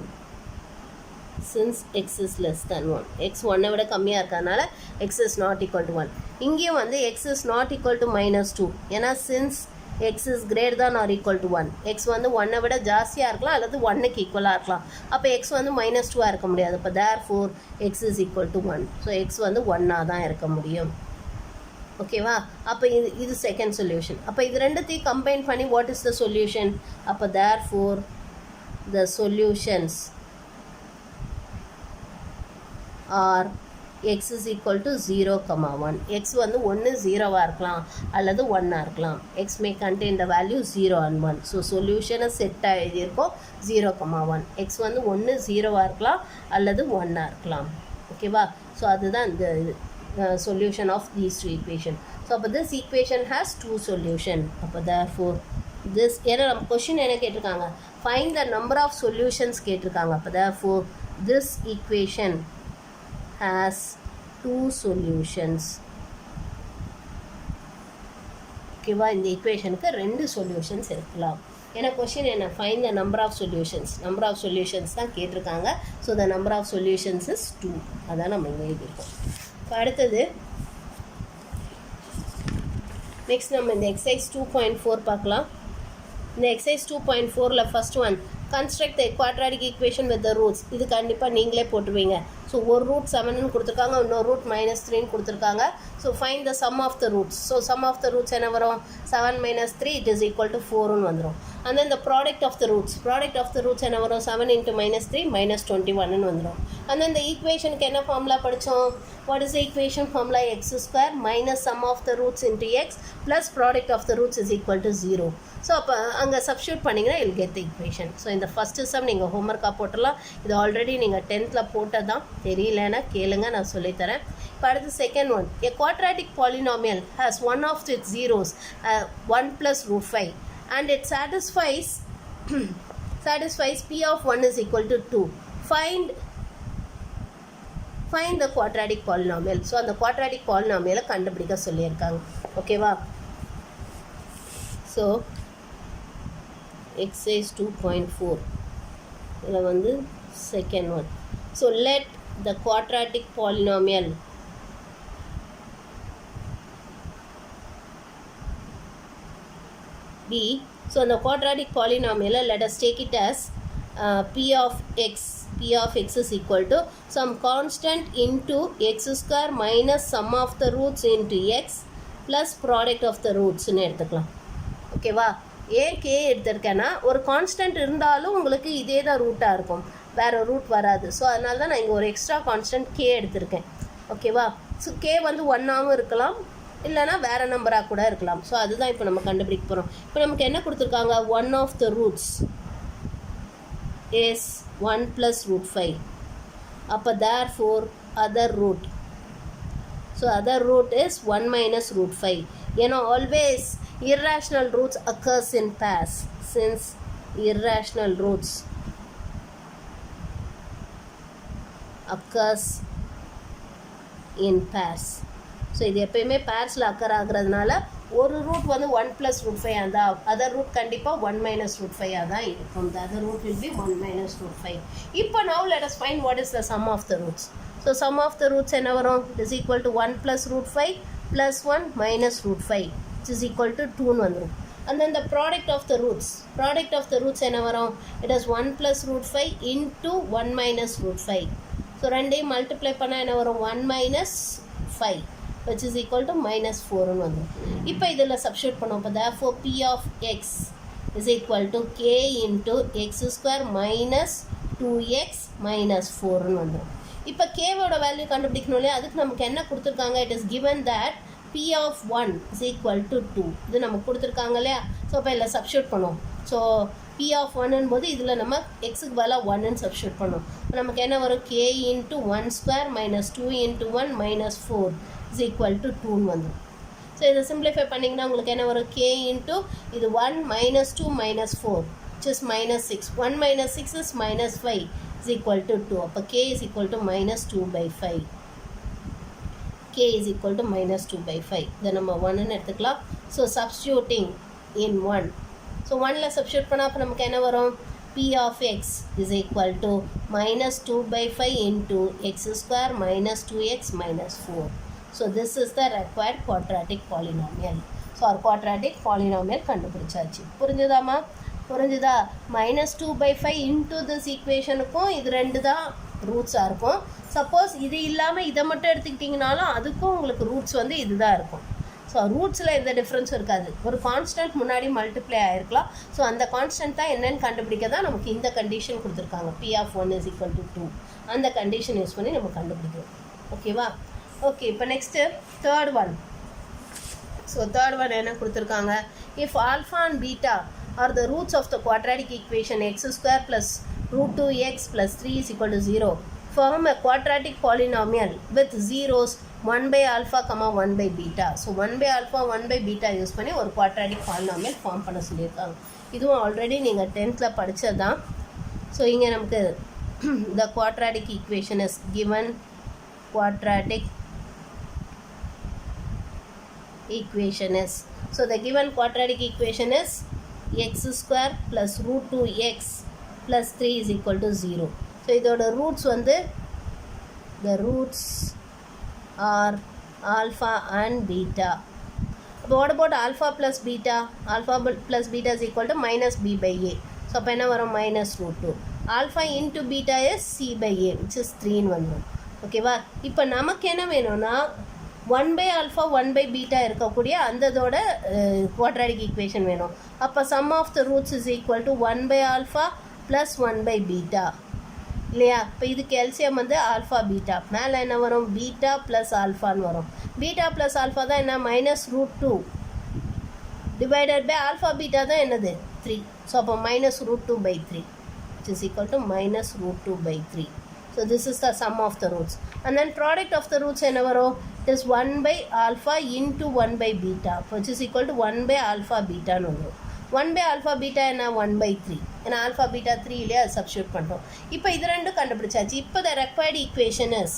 since x is less than 1, x 1 விட கம்மியாக இருக்கிறதுனால x is not equal to 1. இங்கேயும் வந்து x is not equal to minus 2 ஏன்னா since x is greater than or equal to 1, x வந்து 1 விட ஜாஸ்தியாக இருக்கலாம் அல்லது 1க்கு ஈக்குவலாக இருக்கலாம். அப்போ x வந்து minus 2 இருக்க முடியாது. அப்போ therefore x is equal to 1. So x வந்து 1 தான் இருக்க முடியும். ஓகேவா? அப்போ இது செகண்ட் சொல்யூஷன். அப்போ இது ரெண்டுத்தையும் கம்பைன் பண்ணி வாட் இஸ் த சொல்யூஷன், அப்போ therefore the solutions are x is equal to 0, 1. x வந்து 1 0 இருக்கலாம் அல்லது 1 இருக்கலாம். x may contain the value 0 and 1. So சொல்யூஷனை செட்டாக எழுதியிருக்கோம் 0, 1. x வந்து 1 0 இருக்கலாம் அல்லது 1 இருக்கலாம். ஓகேவா? ஸோ அதுதான் இந்த solution of these two equations. So அப்போ this equation has two solution. அப்போ therefore this ஏன்னா நம்ம கொஷின் என்ன கேட்டிருக்காங்க, find the number of solutions கேட்டிருக்காங்க. அப்போ therefore this equation has two solutions. ஓகேவா? இந்த ஈக்குவேஷனுக்கு ரெண்டு சொல்யூஷன்ஸ் இருக்கலாம். ஏன்னா கொஷின் என்ன, find the number of solutions தான் கேட்டிருக்காங்க. So the number of solutions is 2. அதான் நம்ம இங்கே எழுதியிருக்கோம். இப்போ அடுத்தது நெக்ஸ்ட் நம்ம இந்த எக்ஸசைஸ் 2.4 பார்க்கலாம். இந்த எக்ஸசைஸ் 2.4ல் first one, construct the quadratic equation with the roots. இது கண்டிப்பாக நீங்களே போட்டுருவீங்க. ஸோ ஒரு ரூட் 7ன்னு கொடுத்துருக்காங்க, இன்னொரு ரூட் -3ன்னு கொடுத்துருக்காங்க. So find the sum of the roots. So sum of the roots என்ன வரும், 7 - 3 இட் இஸ் ஈக்குவல் டு 4ன்னு வந்துடும். And then the product of the roots என்ன வரும், 7 × -3 -21ன்னு வந்துடும். அண்ட் தென் இந்த ஈக்குவேஷனுக்கு என்ன ஃபார்முலா படித்தோம், what is the equation formula, x² minus sum of the roots into x plus product of the roots is equal to 0. So அப்போ அங்கே substitute பண்ணிங்கன்னா you'll get the equation. So இந்த ஃபஸ்ட்டு சம் நீங்கள் ஹோம்ஒர்க்காக போட்டுடலாம். இது already நீங்கள் 10th போட்டதான், தெரியலன்னா கேளுங்க, நான் சொல்லித்தரேன். இப்போ அடுத்து second one, a quadratic polynomial has one of its zeros 1 + √5 and it satisfies satisfies p of 1 is equal to 2. Find the quadratic polynomial. So அந்த quadratic polynomial கண்டுபிடிக்க சொல்லியிருக்காங்க. ஓகேவா? So exercise 2.4 இதில் வந்து second one. So let the quadratic polynomial be, so the quadratic polynomial, let us take it as p of x is equal to some constant into x square minus sum of the roots into x plus product of the roots னு எடுத்துக்கலாம். ஓகேவா? ஏன் k எடுத்திருக்கேன்னா ஒரு constant இருந்தாலும் உங்களுக்கு இதே தான் ரூட்டாக இருக்கும், வேறு ரூட் வராது. ஸோ அதனால தான் நான் இங்கே ஒரு எக்ஸ்ட்ரா கான்ஸ்டன்ட் k எடுத்திருக்கேன். ஓகேவா? ஸோ k வந்து 1ஆகவும் இருக்கலாம், இல்லைனா வேறு நம்பராக கூட இருக்கலாம். ஸோ அதுதான் இப்போ நம்ம கண்டுபிடிக்க போகிறோம். இப்போ நமக்கு என்ன கொடுத்துருக்காங்க? One of the roots is 1 + √5. அப்போ therefore other root, so other root is 1 - √5. ஏன்னா always irrational roots occurs in pairs. Since irrational roots occurs in pairs, so இது எப்போயுமே பேர்ஸில் அக்கர் ஆகிறதுனால ஒரு ரூட் வந்து 1 + √5 அந்த அதர் ரூட் கண்டிப்பாக 1 - √5 தான் இருக்கும். The other root will be 1 - √5. இப்போ now let us find what is the sum of the roots. So sum of the roots என்ன வரும்? It is equal to 1 + √5 + 1 - √5 which is equal to 2ன்னு வந்துடும். And then the product of the roots என்ன வரும்? It is 1 + √5 into 1 - √5. So ரெண்டையும் multiply பண்ணால் என்ன வரும்? 1 - 5 which is equal to -4ன்னு வந்துடும். இப்போ இதில் சப்ஸ்டியூட் பண்ணுவோம். இப்போ therefore p of x is equal to k into x square minus 2x minus 4ன்னு வந்துடும். இப்போ கேவோட வேல்யூ கண்டுபிடிக்கணும் இல்லையா? அதுக்கு நமக்கு என்ன கொடுத்துருக்காங்க? it is given that p of 1 is equal to 2. இது நமக்கு கொடுத்துருக்காங்க இல்லையா? ஸோ இப்போ இதில் சப்ஸ்டியூட் பண்ணுவோம். ஸோ p of 1 போது இதில் நம்ம எக்ஸுக்கு பதிலாக 1ன்னு சப்ஸ்டியூட் பண்ணுவோம். நமக்கு என்ன வரும்? k into 1 square minus 2 into 1 minus 4 is equal to 2ன்னு வந்துடும். ஸோ இதை சிம்பிளிஃபை பண்ணிங்கன்னா உங்களுக்கு என்ன வரும்? k into இது 1 minus 2 minus 4 which is -6. 1 minus 6 is -5 is equal to 2. அப்போ k is equal to -2/5. k is equal to -2/5. இதை நம்ம 1ன்னு எடுத்துக்கலாம். ஸோ சப்ஸ்டியூட்டிங் இன் 1. ஸோ 1ல் சப்ஸ்டியூட் பண்ணால் அப்போ நமக்கு என்ன வரும்? p of x is equal to -2/5 into x square minus 2x minus 4. So this is the required quadratic polynomial. So our quadratic polynomial கண்டுபிடிச்சாச்சு. புரிஞ்சுதாமா? புரிஞ்சுதா? -2/5 into this equationக்கும் இது ரெண்டு தான் ரூட்ஸாக இருக்கும். சப்போஸ் இது இல்லாமல் இதை மட்டும் எடுத்துக்கிட்டிங்கனாலும் அதுக்கும் உங்களுக்கு ரூட்ஸ் வந்து இதுதான் இருக்கும். ஸோ ரூட்ஸில் எந்த டிஃப்ரென்ஸும் இருக்காது. ஒரு கான்ஸ்டன்ட் முன்னாடி மல்டிப்ளை ஆகிருக்கலாம். ஸோ அந்த கான்ஸ்டன்ட் தான் என்னென்னு கண்டுபிடிக்க தான் நமக்கு இந்த கண்டிஷன் கொடுத்துருக்காங்க. p of 1 is equal to 2. அந்த கண்டிஷன் யூஸ் பண்ணி நம்ம கண்டுபிடிக்கிறோம். ஓகேவா? ஓகே, இப்போ next third one. So third one என்ன கொடுத்துருக்காங்க? If alpha and beta are the roots of the quadratic equation x² + √2x + 3 is equal to 0, form a quadratic polynomial with zeros 1/α, 1/β. So 1/α 1/β use பண்ணி ஒரு quadratic polynomial form பண்ண சொல்லியிருக்காங்க. இதுவும் already நீங்கள் 10th படித்தது தான். ஸோ இங்கே நமக்கு the quadratic equation is given. Quadratic equation is, so the given quadratic equation is x² + √2x + 3 is equal to 0. so இதோட roots வந்து the roots are alpha and beta. what about alpha plus beta? Alpha plus beta is equal to -b/a. so அப்போ என்ன வரும்? -√2. alpha into beta is c/a which is 3ன்னு வந்துடும். ஓகேவா? இப்போ நமக்கு என்ன வேணும்னா 1/α 1/β இருக்கக்கூடிய அந்ததோட குவாட்ராட்டிக் ஈக்குவேஷன் வேணும். அப்போ sum of the roots is equal to 1/α + 1/β இல்லையா? இப்போ இதுக்கு எல்சிஎம் வந்து ஆல்ஃபா பீட்டா. மேலே என்ன வரும்? பீட்டா ப்ளஸ் ஆல்ஃபான்னு வரும். பீட்டா ப்ளஸ் ஆல்ஃபா தான் என்ன? -√2 டிவைடட் பை ஆல்ஃபா பீட்டா தான் என்னது? 3. ஸோ அப்போ -√2/3 which is equal to -√2/3. So this is the sum of the roots. And then product of the roots என்ன வரும்? It is 1/α into 1/β which is equal to 1/α betaன்னு வரும். 1 by alpha beta என்ன 1 by 3 ஏன்னா alpha beta 3 இல்லையா substitute பண்ணுறோம். இப்போ இது ரெண்டும் கண்டுபிடிச்சாச்சு. இப்போ the required equation is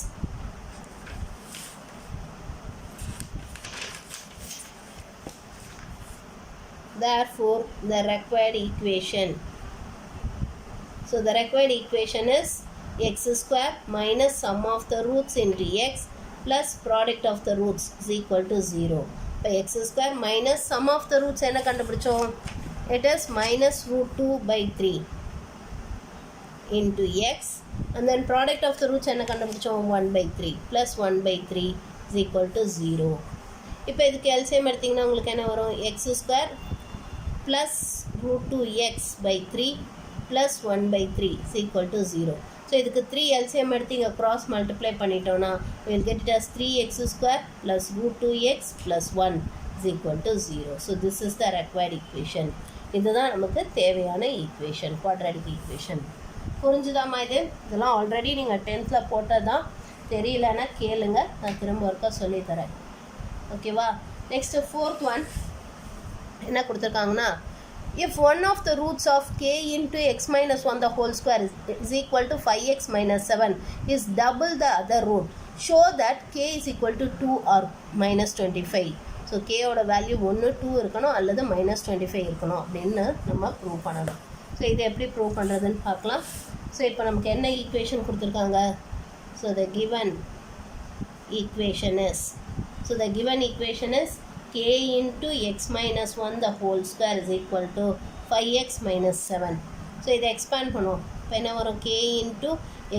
therefore the required equation, so the required equation is x square minus sum of the roots into x plus product of the roots is equal to 0. இப்போ x square minus sum of the roots என்ன கண்டுபிடிச்சோம்? It is minus root 2 by 3 into x and then product of the roots என்ன கண்டுபிடிச்சோம்? 1 by 3 plus 1 by 3 is equal to 0. இப்போ இதுக்கு LCM எடுத்தீங்கன்னா உங்களுக்கு என்ன வரும்? x square plus root 2x by 3 plus 1 by 3 is equal to 0. So இதுக்கு 3 LCM எடுத்து இங்கே cross multiply பண்ணிட்டோம்னா we will get it as 3x square plus root 2x plus 1 is equal to 0. So this is the required equation. இதுதான் நமக்கு தேவையான equation, quadratic equation. புரிஞ்சுதாம்மா? இதெல்லாம் already நீங்கள் 10th போட்டது தான். தெரியலன்னா கேளுங்க, நான் திரும்ப ஒருக்கா சொல்லித்தரேன். ஓகேவா? நெக்ஸ்ட்டு 4th ஒன் என்ன கொடுத்துருக்காங்கன்னா, if one of the roots of k into x minus 1 the whole square is equal to 5x minus 7 is double the other root, show that k is equal to 2 or minus 25. So கேயோட value 1 2 இருக்கணும் அல்லது minus 25 இருக்கணும் அப்படின்னு நம்ம prove பண்ணணும். So இதை எப்படி prove பண்ணுறதுன்னு பார்க்கலாம். ஸோ இப்போ நமக்கு என்ன ஈக்குவேஷன் கொடுத்துருக்காங்க? So the given equation is k into x minus 1 the whole square is equal to 5x minus 7. So இதை எக்ஸ்பேண்ட் பண்ணுவோம். இப்போ என்ன வரும்? k into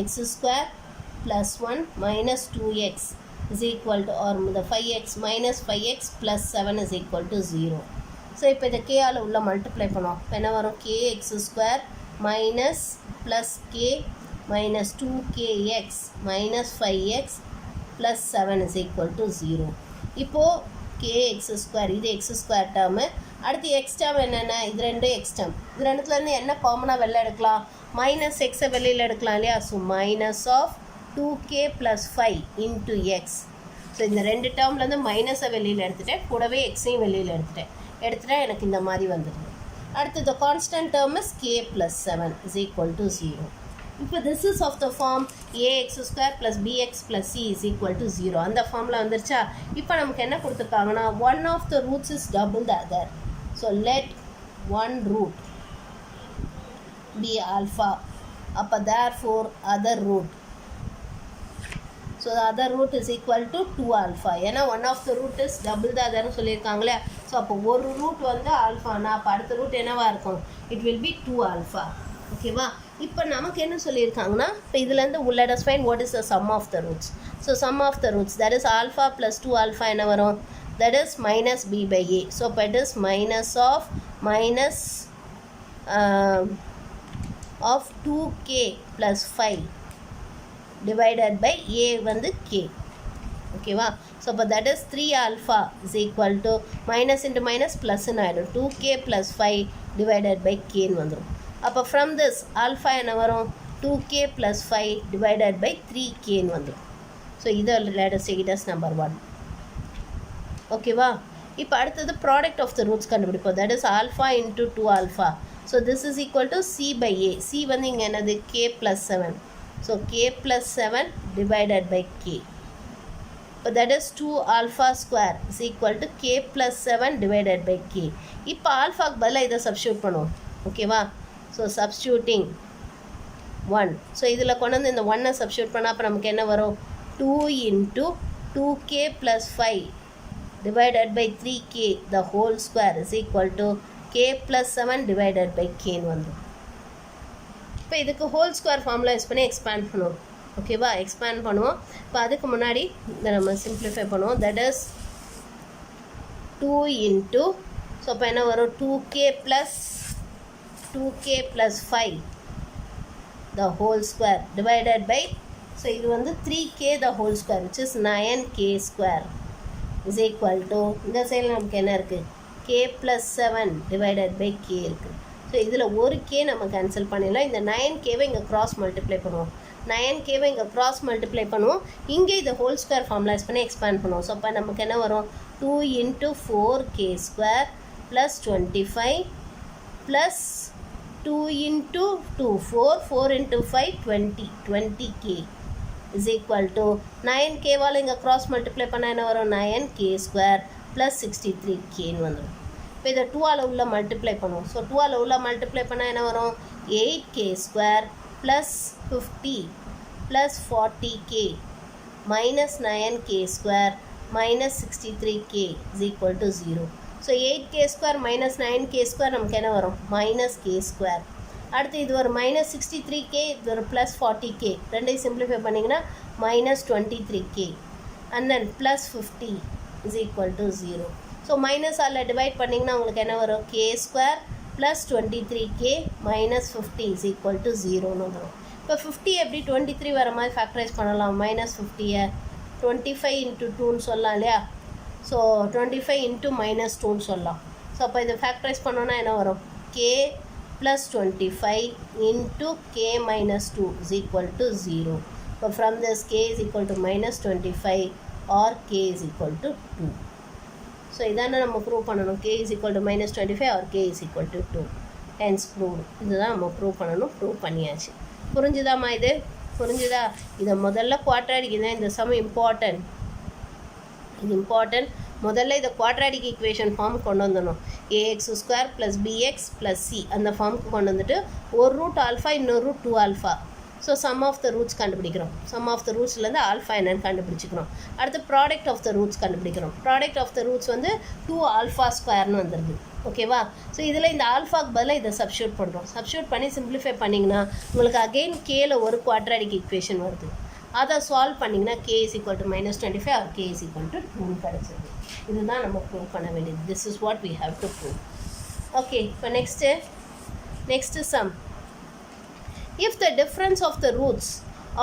x square plus 1 minus 2x is equal to, or the 5x minus 5x plus 7 is equal to 0. So இப்போ இதை k all உள்ள multiply பண்ணுவோம். இப்போ என்ன வரும்? kx square minus plus k minus 2kx minus 5x plus 7 is equal to 0. இப்போது kx square இது x square term, அடுத்து x டேர்ம் என்னென்ன? இது ரெண்டு x டேர்ம். இது ரெண்டுத்துலேருந்து என்ன காமனாக வெளில எடுக்கலாம்? மைனஸ் எக்ஸை வெளியில் எடுக்கலாம் இல்லையா? So minus of 2k plus 5 into x. So இந்த ரெண்டு டேர்ம்லேருந்து மைனஸை வெளியில் எடுத்துட்டேன், கூடவே எக்ஸையும் வெளியில் எடுத்துட்டா எனக்கு இந்த மாதிரி வந்துடுது. அடுத்து the constant term is k plus 7 is equal to 0. இப்போ this is of the form ax square plus bx plus c is equal to 0. அந்த ஃபார்மில் வந்துருச்சா? இப்போ நமக்கு என்ன கொடுத்துருக்காங்கன்னா, one of the roots is double the other. So let one root be alpha. அப்போ therefore other root. So the other root is equal to 2 alpha. ஏன்னா one of the root is double the other சொல்லியிருக்காங்களே. So அப்போ ஒரு root வந்து ஆல்ஃபானா, அப்போ அடுத்த root என்னவா இருக்கும்? It will be 2 alpha. ஓகேவா? இப்போ நமக்கு என்ன சொல்லியிருக்காங்கன்னா, இப்போ இதுலேருந்து let us find what is the sum of the roots. So sum of the roots, that is alpha plus 2 alpha என்ன வரும்? That is minus b by a. So இப்போ it is minus of 2k plus 5 divided by a வந்து k. ஓகேவா? So அப்போ that is 3 alpha is equal to minus into minus plus ஆகிடும், 2k plus 5 divided by kன்னு வந்துடும். அப்போ from this alpha என்ன வரும்? 2k plus 5 divided by 3kன்னு வந்துடும். So இதை let us take it as number 1. ஓகேவா? இப்போ அடுத்தது ப்ராடக்ட் ஆஃப் த ரூட்ஸ் கண்டுபிடிப்போம். That is alpha into 2 alpha. So this is equal to c by a. c வந்து இங்கே என்னது? k plus 7. So k plus 7 divided by k. இப்போ that is 2 alpha square is equal to k plus 7 divided by k. இப்போ ஆல்ஃபாக்கு பதிலாக இதை substitute பண்ணுவோம். ஓகேவா? So substituting 1. So இதில் கொண்டு வந்து இந்த 1 சப்ஸ்டியூட் பண்ணால் அப்போ நமக்கு என்ன வரும்? 2 into 2k plus 5 divided by 3k the whole square is equal to k plus 7 divided by kன்னு வந்துடும். இப்போ இதுக்கு ஹோல் ஸ்கொயர் ஃபார்முலா யூஸ் பண்ணி எக்ஸ்பேண்ட் பண்ணுவோம். ஓகேவா? எக்ஸ்பேண்ட் பண்ணுவோம். இப்போ அதுக்கு முன்னாடி இதை நம்ம சிம்பிளிஃபை பண்ணுவோம். தட் இஸ் 2 into, ஸோ இப்போ என்ன வரும்? 2k plus 5 the whole square divided by, so இது வந்து 3k the whole square which is 9k square is equal to, இந்த சைடில் நமக்கு என்ன இருக்குது? k plus 7 divided by k இருக்குது. ஸோ இதில் ஒரு k நம்ம கேன்சல் பண்ணிடலாம். இந்த 9kவை இங்கே க்ராஸ் மல்டிப்ளை பண்ணுவோம். 9kவை இங்கே க்ராஸ் மல்டிப்ளை பண்ணுவோம். இங்கே இதை ஹோல் ஸ்கொயர் ஃபார்முலைஸ் பண்ணி எக்ஸ்பேண்ட் பண்ணுவோம். ஸோ அப்போ நமக்கு என்ன வரும்? 2 into 4k square plus 25 plus 2 into 2 4 into 5 20k is equal to 9k வால் இங்கே cross multiply பண்ண என்ன வரும் 9k square plus 63k வந்துடும். இப்போ இதை 2ஆல் உள்ள மல்டிப்ளை பண்ணுவோம். ஸோ 2ஆல் உள்ள மல்டிப்ளை பண்ண என்ன வரும் 8k square plus 50 plus 40k minus 9k square minus 63k is equal to 0. So 8k square minus 9k square நமக்கு என்ன வரும் minus k square. அடுத்து இது ஒரு மைனஸ் 63k, இது ஒரு ப்ளஸ் 40k, ரெண்டையும் சிம்பிளிஃபை பண்ணிங்கன்னா minus 23k and then plus 50 is equal to 0. So மைனஸால் டிவைட் பண்ணிங்கன்னா உங்களுக்கு என்ன வரும் k square plus 23k minus 50 is equal to 0ன்னு வந்துடும். இப்போ 50 எப்படி 23 வர மாதிரி ஃபேக்டரைஸ் பண்ணலாம். மைனஸ் 50-ஐ 25 இன்ட்டு 2ன்னு சொல்லலாம் இல்லையா. ஸோ 25 இன்ட்டு மைனஸ் 2ன்னு சொல்லலாம். ஸோ அப்போ இதை ஃபேக்டரைஸ் பண்ணோன்னா என்ன வரும் k plus 25 into k minus 2 is equal to 0. So from this k is equal to minus 25 or k is equal to 2. So இதான நம்ம ப்ரூவ் பண்ணணும். k is equal to minus 25 or k is equal to 2. Hence proved. இதுதான் நம்ம prove பண்ணணும். Prove பண்ணியாச்சு. புரிஞ்சுதாம்மா இது? புரிஞ்சுதா? இதை முதல்ல குவாட்ராடிக் தான் இந்த சம் இம்பார்ட்டன்ட். இது இம்பார்ட்டன்ட். முதல்ல இதை குவாட்ராடிக் ஈக்குவேஷன் ஃபார்ம் கொண்டு வந்துடணும். ax square plus bx plus c அந்த ஃபார்முக்கு கொண்டு வந்துட்டு ஒரு ரூட் ஆல்ஃபா இன்னொரு root 2 alpha. So sum of the roots கண்டுபிடிக்கிறோம். சம் ஆஃப் த ரூட்ஸ்லேருந்து ஆல்ஃபா என்னன்னு கண்டுபிடிச்சிக்கிறோம். அடுத்து ப்ராடக்ட் ஆஃப் த ரூட்ஸ் கண்டுபிடிக்கிறோம். ப்ராடக்ட் ஆஃப் த ரூட்ஸ் வந்து 2 ஆல்ஃபா ஸ்கொயர்னு வந்துடுது. ஓகேவா? ஸோ இதில் இந்த ஆல்ஃபாக்கு பதிலாக இதை சப்ஸ்டியூட் பண்ணுறோம். சப்ஸ்டியூட் பண்ணி சிம்பிளிஃபை பண்ணிங்கன்னா உங்களுக்கு அகெயின் கேல ஒரு குவாட்ராடிக் ஈக்குவேஷன் வருது. அதை சால்வ் பண்ணிங்கன்னா k is equal to minus 25 or k is equal to 2 கிடச்சிது. இதுதான் நம்ம ப்ரூவ் பண்ண வேண்டியது. This is what we have to prove. Okay, இப்போ next sum. If the difference of the roots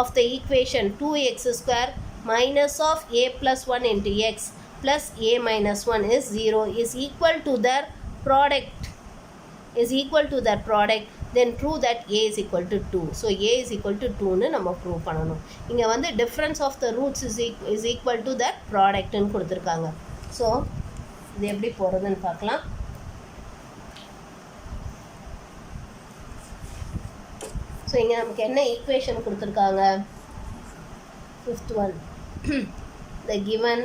of the equation 2x square minus of a plus 1 into x plus a minus 1 is 0 is equal to their product then prove that a is equal to 2. So a is equal to 2ன்னு நம்ம prove பண்ணணும். இங்கே வந்து difference of the roots is equal to that productன்னு கொடுத்துருக்காங்க. So இது எப்படி போகிறதுன்னு பார்க்கலாம். So இங்கே நமக்கு என்ன ஈக்குவேஷன் கொடுத்துருக்காங்க. Fifth one. The given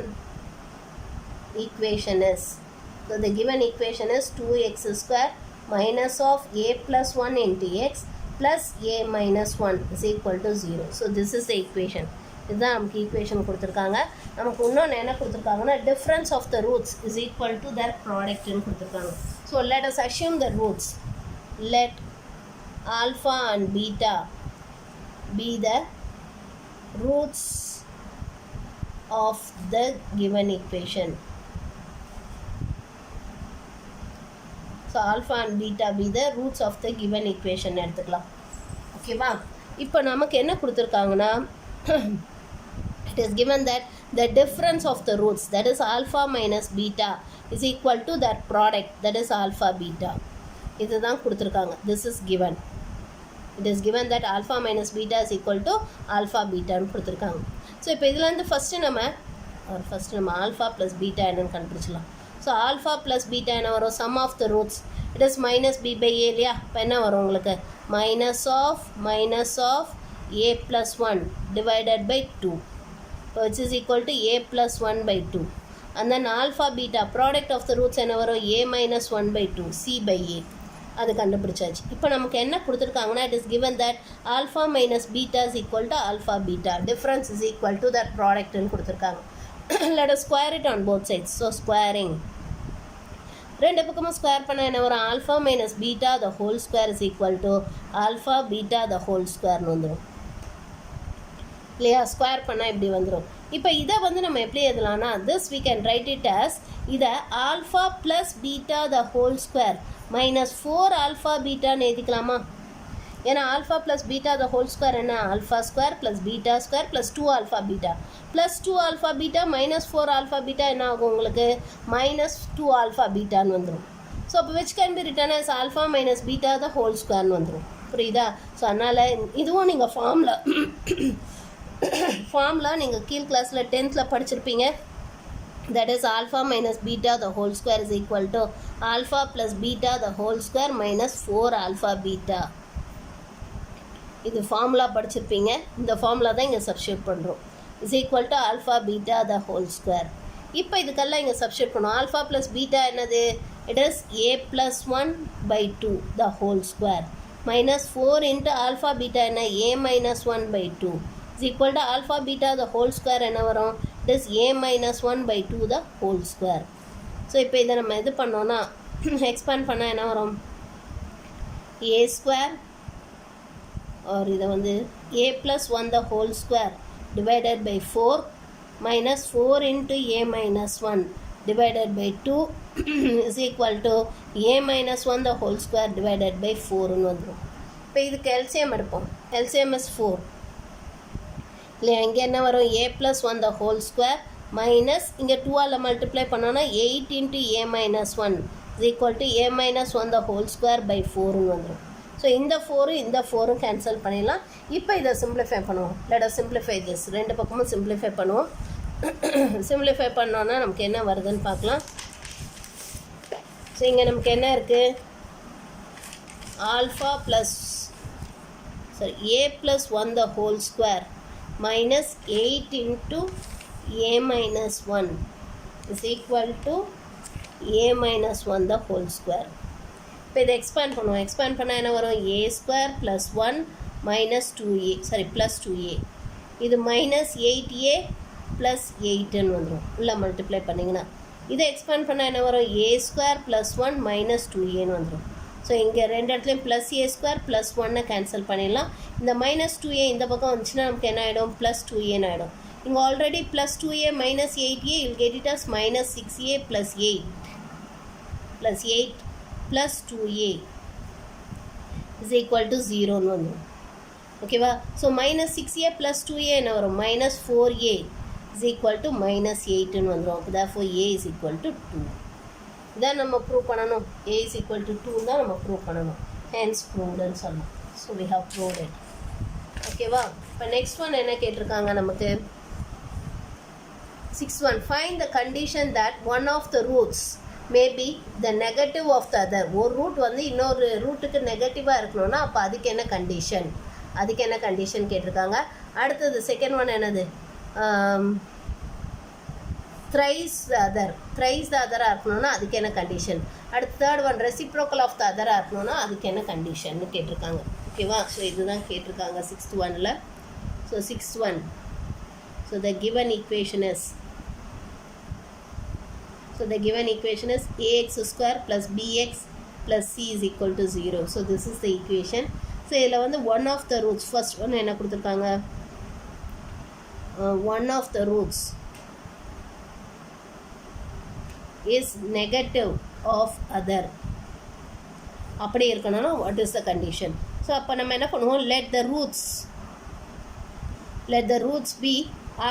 equation is 2x square minus of a plus 1 into x plus a minus 1 is equal to 0. So this is the equation. இதுதான் நமக்கு ஈக்குவேஷன் கொடுத்துருக்காங்க. நமக்கு இன்னொன்று என்ன கொடுத்துருக்காங்கன்னா difference of the roots is equal to their ப்ராடக்ட்னு கொடுத்துருக்காங்க. So let us assume the roots. Let alpha and beta be the roots of the given equation. So alpha and beta be the roots of the given equation எடுத்துக்கலாம். ஓகேவா? இப்போ நமக்கு என்ன கொடுத்துருக்காங்கன்னா it is given that the difference of the roots, that is alpha minus beta, is equal to that product, that is alpha beta. இதுதான் கொடுத்துருக்காங்க. This is given. It is given that alpha minus beta is equal to alpha beta ன்னு கொடுத்துருக்காங்க. So இப்போ இதுலேருந்து first நம்ம alpha plus beta என்னன்னு கண்டுபிடிச்சலாம். So alpha plus beta என்ன வரும்? Sum of the roots it is minus B by A இல்லையா. இப்போ என்ன வரும் உங்களுக்கு? Minus of a plus 1 divided by 2, which is equal to a plus 1 by 2. And then alpha beta product of the roots என்ன வரும்? a minus 1 by 2 c by a. அது கண்டுபிடிச்சாச்சு. இப்போ நமக்கு என்ன கொடுத்துருக்காங்கன்னா it is given that alpha minus beta is equal to alpha beta. Difference is equal to that product ன்னு கொடுத்துருக்காங்க. Let us square it on both sides. So squaring. ரெண்டு பக்கமும் ஸ்கொயர் பண்ண என்ன வரும்? Alpha minus beta the whole square is equal to alpha beta the whole ஸ்கொயர்னு வந்துடும் இல்லையா. ஸ்கொயர் பண்ணால் இப்படி வந்துடும். இப்போ இதை வந்து நம்ம எப்படி எழுதலாம்னா this we can write it as இதை alpha plus beta the whole square minus 4 alpha பீட்டான்னு எழுதிக்கலாமா? ஏன்னா alpha plus beta the whole square என்ன? Alpha square plus beta square plus 2 alpha beta plus 2 alpha beta minus 4 alpha beta என்ன ஆகும் உங்களுக்கு? Minus 2 alpha பீட்டான்னு வந்துடும். So அப்போ which can be written as alpha minus beta the whole ஸ்கொயர்னு வந்துடும். புரியுதா? So அதனால் இதுவும் நீங்கள் ஃபார்மில் நீங்கள் கீழ் கிளாஸில் 10th படிச்சிருப்பீங்க. that is alpha minus beta the whole square is equal to alpha plus beta the whole square minus 4 alpha beta. இது ஃபார்முலா படிச்சிருப்பீங்க, இந்த ஃபார்முலா தான் இங்கே சப்ஸ்டியூட் பண்ணுறோம். Is equal to alpha beta the whole square. இப்போ இதுக்கெல்லாம் இங்கே substitute பண்ணுவோம். ஆல்ஃபா ப்ளஸ் பீட்டா என்னது? It is a plus 1 by 2 the whole square minus 4 into alpha beta என்ன? a minus 1 by 2 is equal to alpha beta the whole square என்ன வரும்? it is a minus 1 by 2 the whole square. So இப்போ இதை நம்ம இது பண்ணோன்னா expand பண்ணால் என்ன வரும்? a square or இதை வந்து a plus 1 the whole square divided by 4 minus 4 into a minus 1 divided by 2 is equal to a minus 1 the whole square divided by 4 ன்னு வந்துடும். இப்போ இதுக்கு எல்சிஎம் எடுப்போம். எல்சிஎம் இஸ் 4 இல்லையா? இங்கே என்ன வரும்? a plus 1 the whole square minus இங்கே 2ஆல் மல்டிப்ளை பண்ணோன்னா 8 into a minus 1 is equal to a minus 1 the whole square by 4ன்னு வந்துடும். ஸோ இந்த 4 இந்த 4 கேன்சல் பண்ணிடலாம். இப்போ இதை சிம்பிளிஃபை பண்ணுவோம். Let us simplify this. ரெண்டு பக்கமும் சிம்பிளிஃபை பண்ணுவோம். சிம்பிளிஃபை பண்ணோன்னா நமக்கு என்ன வருதுன்னு பார்க்கலாம். ஸோ இங்கே நமக்கு என்ன இருக்குது? Alpha plus a plus 1 the whole square minus 8 into a minus 1 is equal to a minus 1 the whole square. இப்போ இதை எக்ஸ்பேண்ட் பண்ணுவோம். எக்ஸ்பேண்ட் பண்ணால் என்ன வரும்? a square plus 1 minus 2a plus 2a. இது மைனஸ் 8a plus 8ன்னு வந்துடும் இல்லை multiply பண்ணிங்கன்னா. இதை எக்ஸ்பேண்ட் பண்ணால் என்ன வரும்? a square plus 1 minus 2aன்னு வந்துடும். ஸோ இங்கே ரெண்டு இடத்துலையும் plus a square plus 1 cancel பண்ணிடலாம். இந்த மைனஸ் 2a இந்த பக்கம் வந்துச்சுன்னா நமக்கு என்ன ஆகிடும்? ப்ளஸ் 2aன்னு ஆகிடும். இங்கே already plus 2a minus 8a will get it as minus 6a plus 8 plus 2a is equal to 0ன்னு வந்துடும். ஓகேவா? So minus 6a plus 2a என்ன வரும்? Minus 4a is equal to minus 8ன்னு வந்துடும். அப்போ therefore a is equal to 2. இதான் நம்ம ப்ரூவ் பண்ணணும். a is equal to 2 தான் நம்ம ப்ரூவ் பண்ணணும். hence proved சொல்லலாம். So we have proved it. ஓகேவா? இப்போ நெக்ஸ்ட் ஒன் என்ன கேட்டிருக்காங்க நமக்கு? 6-1 find the condition that one of the roots may be the negative of the other. ஒரு ரூட் வந்து இன்னொரு ரூட்டுக்கு நெகட்டிவாக இருக்கணும்னா அப்போ அதுக்கு என்ன கண்டிஷன்? கேட்டிருக்காங்க. அடுத்தது செகண்ட் ஒன் என்னது? thrice the other இருக்கணும்னா அதுக்கு என்ன கண்டிஷன்? அடுத்த third one reciprocal of the அதராக இருக்கணும்னா அதுக்கு என்ன கண்டிஷன்னு கேட்டிருக்காங்க. ஓகேவா? ஸோ இதுதான் கேட்டிருக்காங்க 6th ஒனில். So 6th one. So the given equation is ax square plus bx plus c is equal to 0. So this is the equation. So இதில் வந்து one of the roots first ஒன்று என்ன கொடுத்துருக்காங்க? One of the roots is negative of other அப்படி இருக்கணும்னா what is the condition? So அப்போ நம்ம என்ன பண்ணுவோம்? let the roots be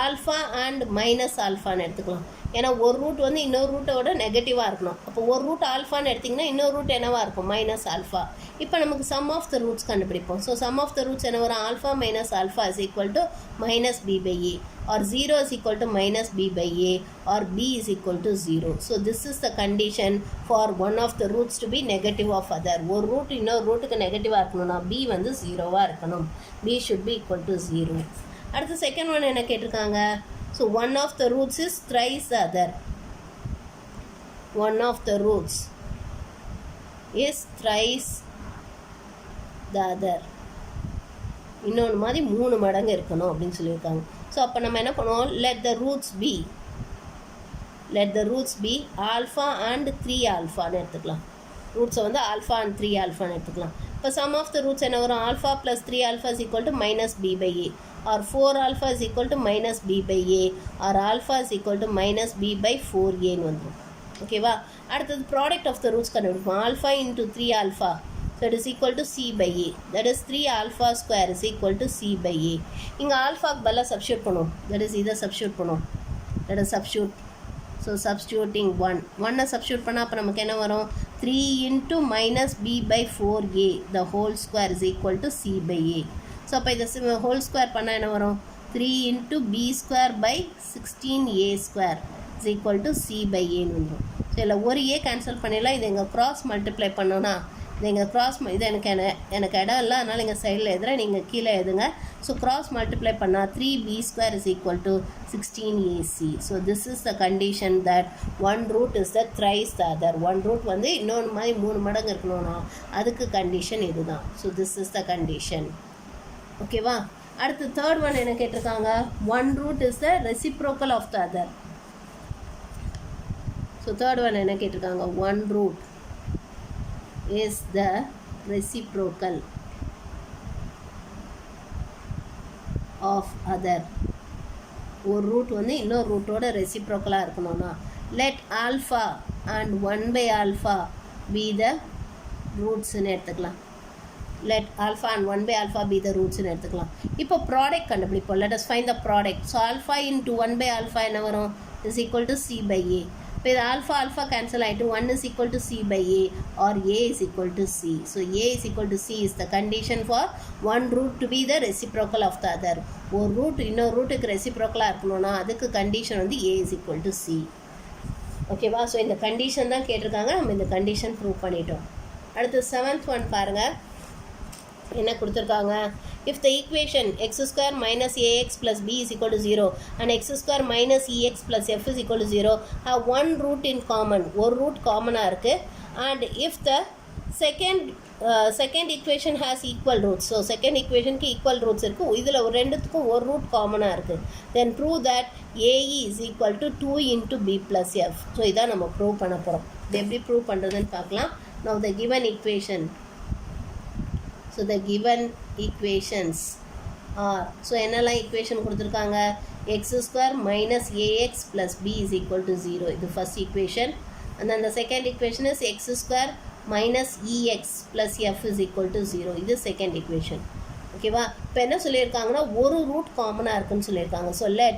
alpha and minus alphaன்னு எடுத்துக்கலாம். ஏன்னா ஒரு ரூட் வந்து இன்னொரு ரூட்டோட நெகட்டிவாக இருக்கணும். அப்போ ஒரு ரூட் ஆல்ஃபான்னு எடுத்திங்கன்னா இன்னொரு ரூட் என்னவாக இருக்கும்? Minus alpha. இப்போ நமக்கு சம் ஆஃப் த ரூட்ஸ் கண்டுபிடிப்போம். So sum of the roots என்ன வரும்? Alpha minus alpha is equal to minus B by A or 0 is equal to minus b by a or b is equal to 0. So this is the condition for one of the roots to be negative of other. ஒரு root இன்னொரு ரூட்டுக்கு நெகட்டிவாக இருக்கணும்னா b வந்து 0வாக இருக்கணும். b should be equal to 0. அடுத்து second one என்ன கேட்டிருக்காங்க? So one of the roots is thrice the other. One of the roots is thrice the other. இன்னொன்று மாதிரி 3 மடங்கு இருக்கணும் அப்படின்னு சொல்லியிருக்காங்க. ஸோ அப்போ நம்ம என்ன பண்ணுவோம்? let the roots be alpha and 3 alphaன்னு எடுத்துக்கலாம். ரூட்ஸை வந்து ஆல்ஃபா அண்ட் 3 ஆல்ஃபான்னு எடுத்துக்கலாம். இப்போ சம் ஆஃப் த ரூட்ஸ் என்ன வரும்? Alpha plus 3 alpha is equal to minus B by A or 4 alpha is equal to minus B by A or alpha is equal to minus B by 4ஏன்னு வந்துடும். ஓகேவா? அடுத்தது product of the roots கண்டுபிடிப்போம். Alpha into 3 alpha so it is equal to c by a, that is 3 alpha square is equal to c by a. இங்கே ஆல்ஃபாக்கு பதிலாக substitute பண்ணுவோம். that is இதை substitute பண்ணுவோம். that is substitute. so substituting 1 substitute பண்ணால் அப்போ நமக்கு என்ன வரும்? 3 into minus b by 4a the whole square is equal to c by a. So அப்போ இதை ஹோல் ஸ்கொயர் பண்ணால் என்ன வரும்? 3 into b square by 16a square is equal to c by ஏன்னு வந்துடும். ஸோ இதில் ஒரு ஏ கேன்சல் பண்ணிடலாம். இது எங்கள் க்ராஸ் மல்டிப்ளை பண்ணோன்னா இது எங்கள் க்ராஸ் இது எனக்கு இடம் இல்லை, அதனால் எங்கள் சைடில் எழுதுகிறேன், நீங்கள் கீழே எழுதுங்க. ஸோ க்ராஸ் மல்டிப்ளை பண்ணால் 3b² is equal to 16ac. So this is the condition that one root is the thrice the other. ஒன் ரூட் வந்து இன்னொன்று மாதிரி 3 மடங்கு இருக்கணும்னா அதுக்கு கண்டிஷன் இதுதான். So this is the condition. ஓகேவா? அடுத்து தேர்ட் ஒன் என்ன கேட்டிருக்காங்க, one root is the reciprocal of the other. So third one என்ன கேட்டிருக்காங்க, one root is the reciprocal of other. ஒரு ரூட் வந்து இன்னொரு ரூட்டோட ரெசிப்ரோக்கலாக இருக்கணும்னா let alpha and 1 by alpha be the rootsன்னு எடுத்துக்கலாம். let alpha and 1 by alpha be the rootsன்னு எடுத்துக்கலாம். இப்போ product கண்டுபிடிப்போம். let us find the product. so alpha into 1 by alpha என்ன வரும், is equal to c by a. இப்போ இது alpha cancel ஆகிட்டு 1 is equal to c by a or a is equal to c. So a is equal to c is the condition for one root to be the reciprocal of the other. ஒரு root இன்னொரு ரூட்டுக்கு ரெசிப்ரோக்கலாக இருக்கணும்னா அதுக்கு condition வந்து a is equal to c. ஓகேவா? So இந்த condition தான் கேட்டிருக்காங்க, நம்ம இந்த கண்டிஷன் ப்ரூவ் பண்ணிட்டோம். அடுத்து 7th ஒன் பாருங்கள், என்ன கொடுத்துருக்காங்க, if the equation x square minus ax plus b is equal to 0 and x square minus ex plus f is equal to 0 have one root in common, ஒரு root காமனாக இருக்குது, and if the second equation has equal roots, so second equationக்கு equal roots இருக்குது, இதில் ரெண்டுத்துக்கும் ஒரு root காமனாக இருக்குது, then prove that ae is equal to 2 into b plus f. So இதான் நம்ம ப்ரூவ் பண்ண போகிறோம். இது எப்படி ப்ரூவ் பண்ணுறதுன்னு பார்க்கலாம். now the given equation, so the given equations are, so என்னெல்லாம் equation கொடுத்துருக்காங்க, x square minus ax plus b is equal to 0, இது first equation, and then the second equation is x square minus ex plus f is equal to 0, இது second equation. ஓகேவா? இப்போ என்ன சொல்லியிருக்காங்கன்னா ஒரு root காமனாக இருக்குன்னு சொல்லியிருக்காங்க. so let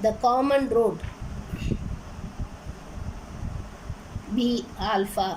the common root be alpha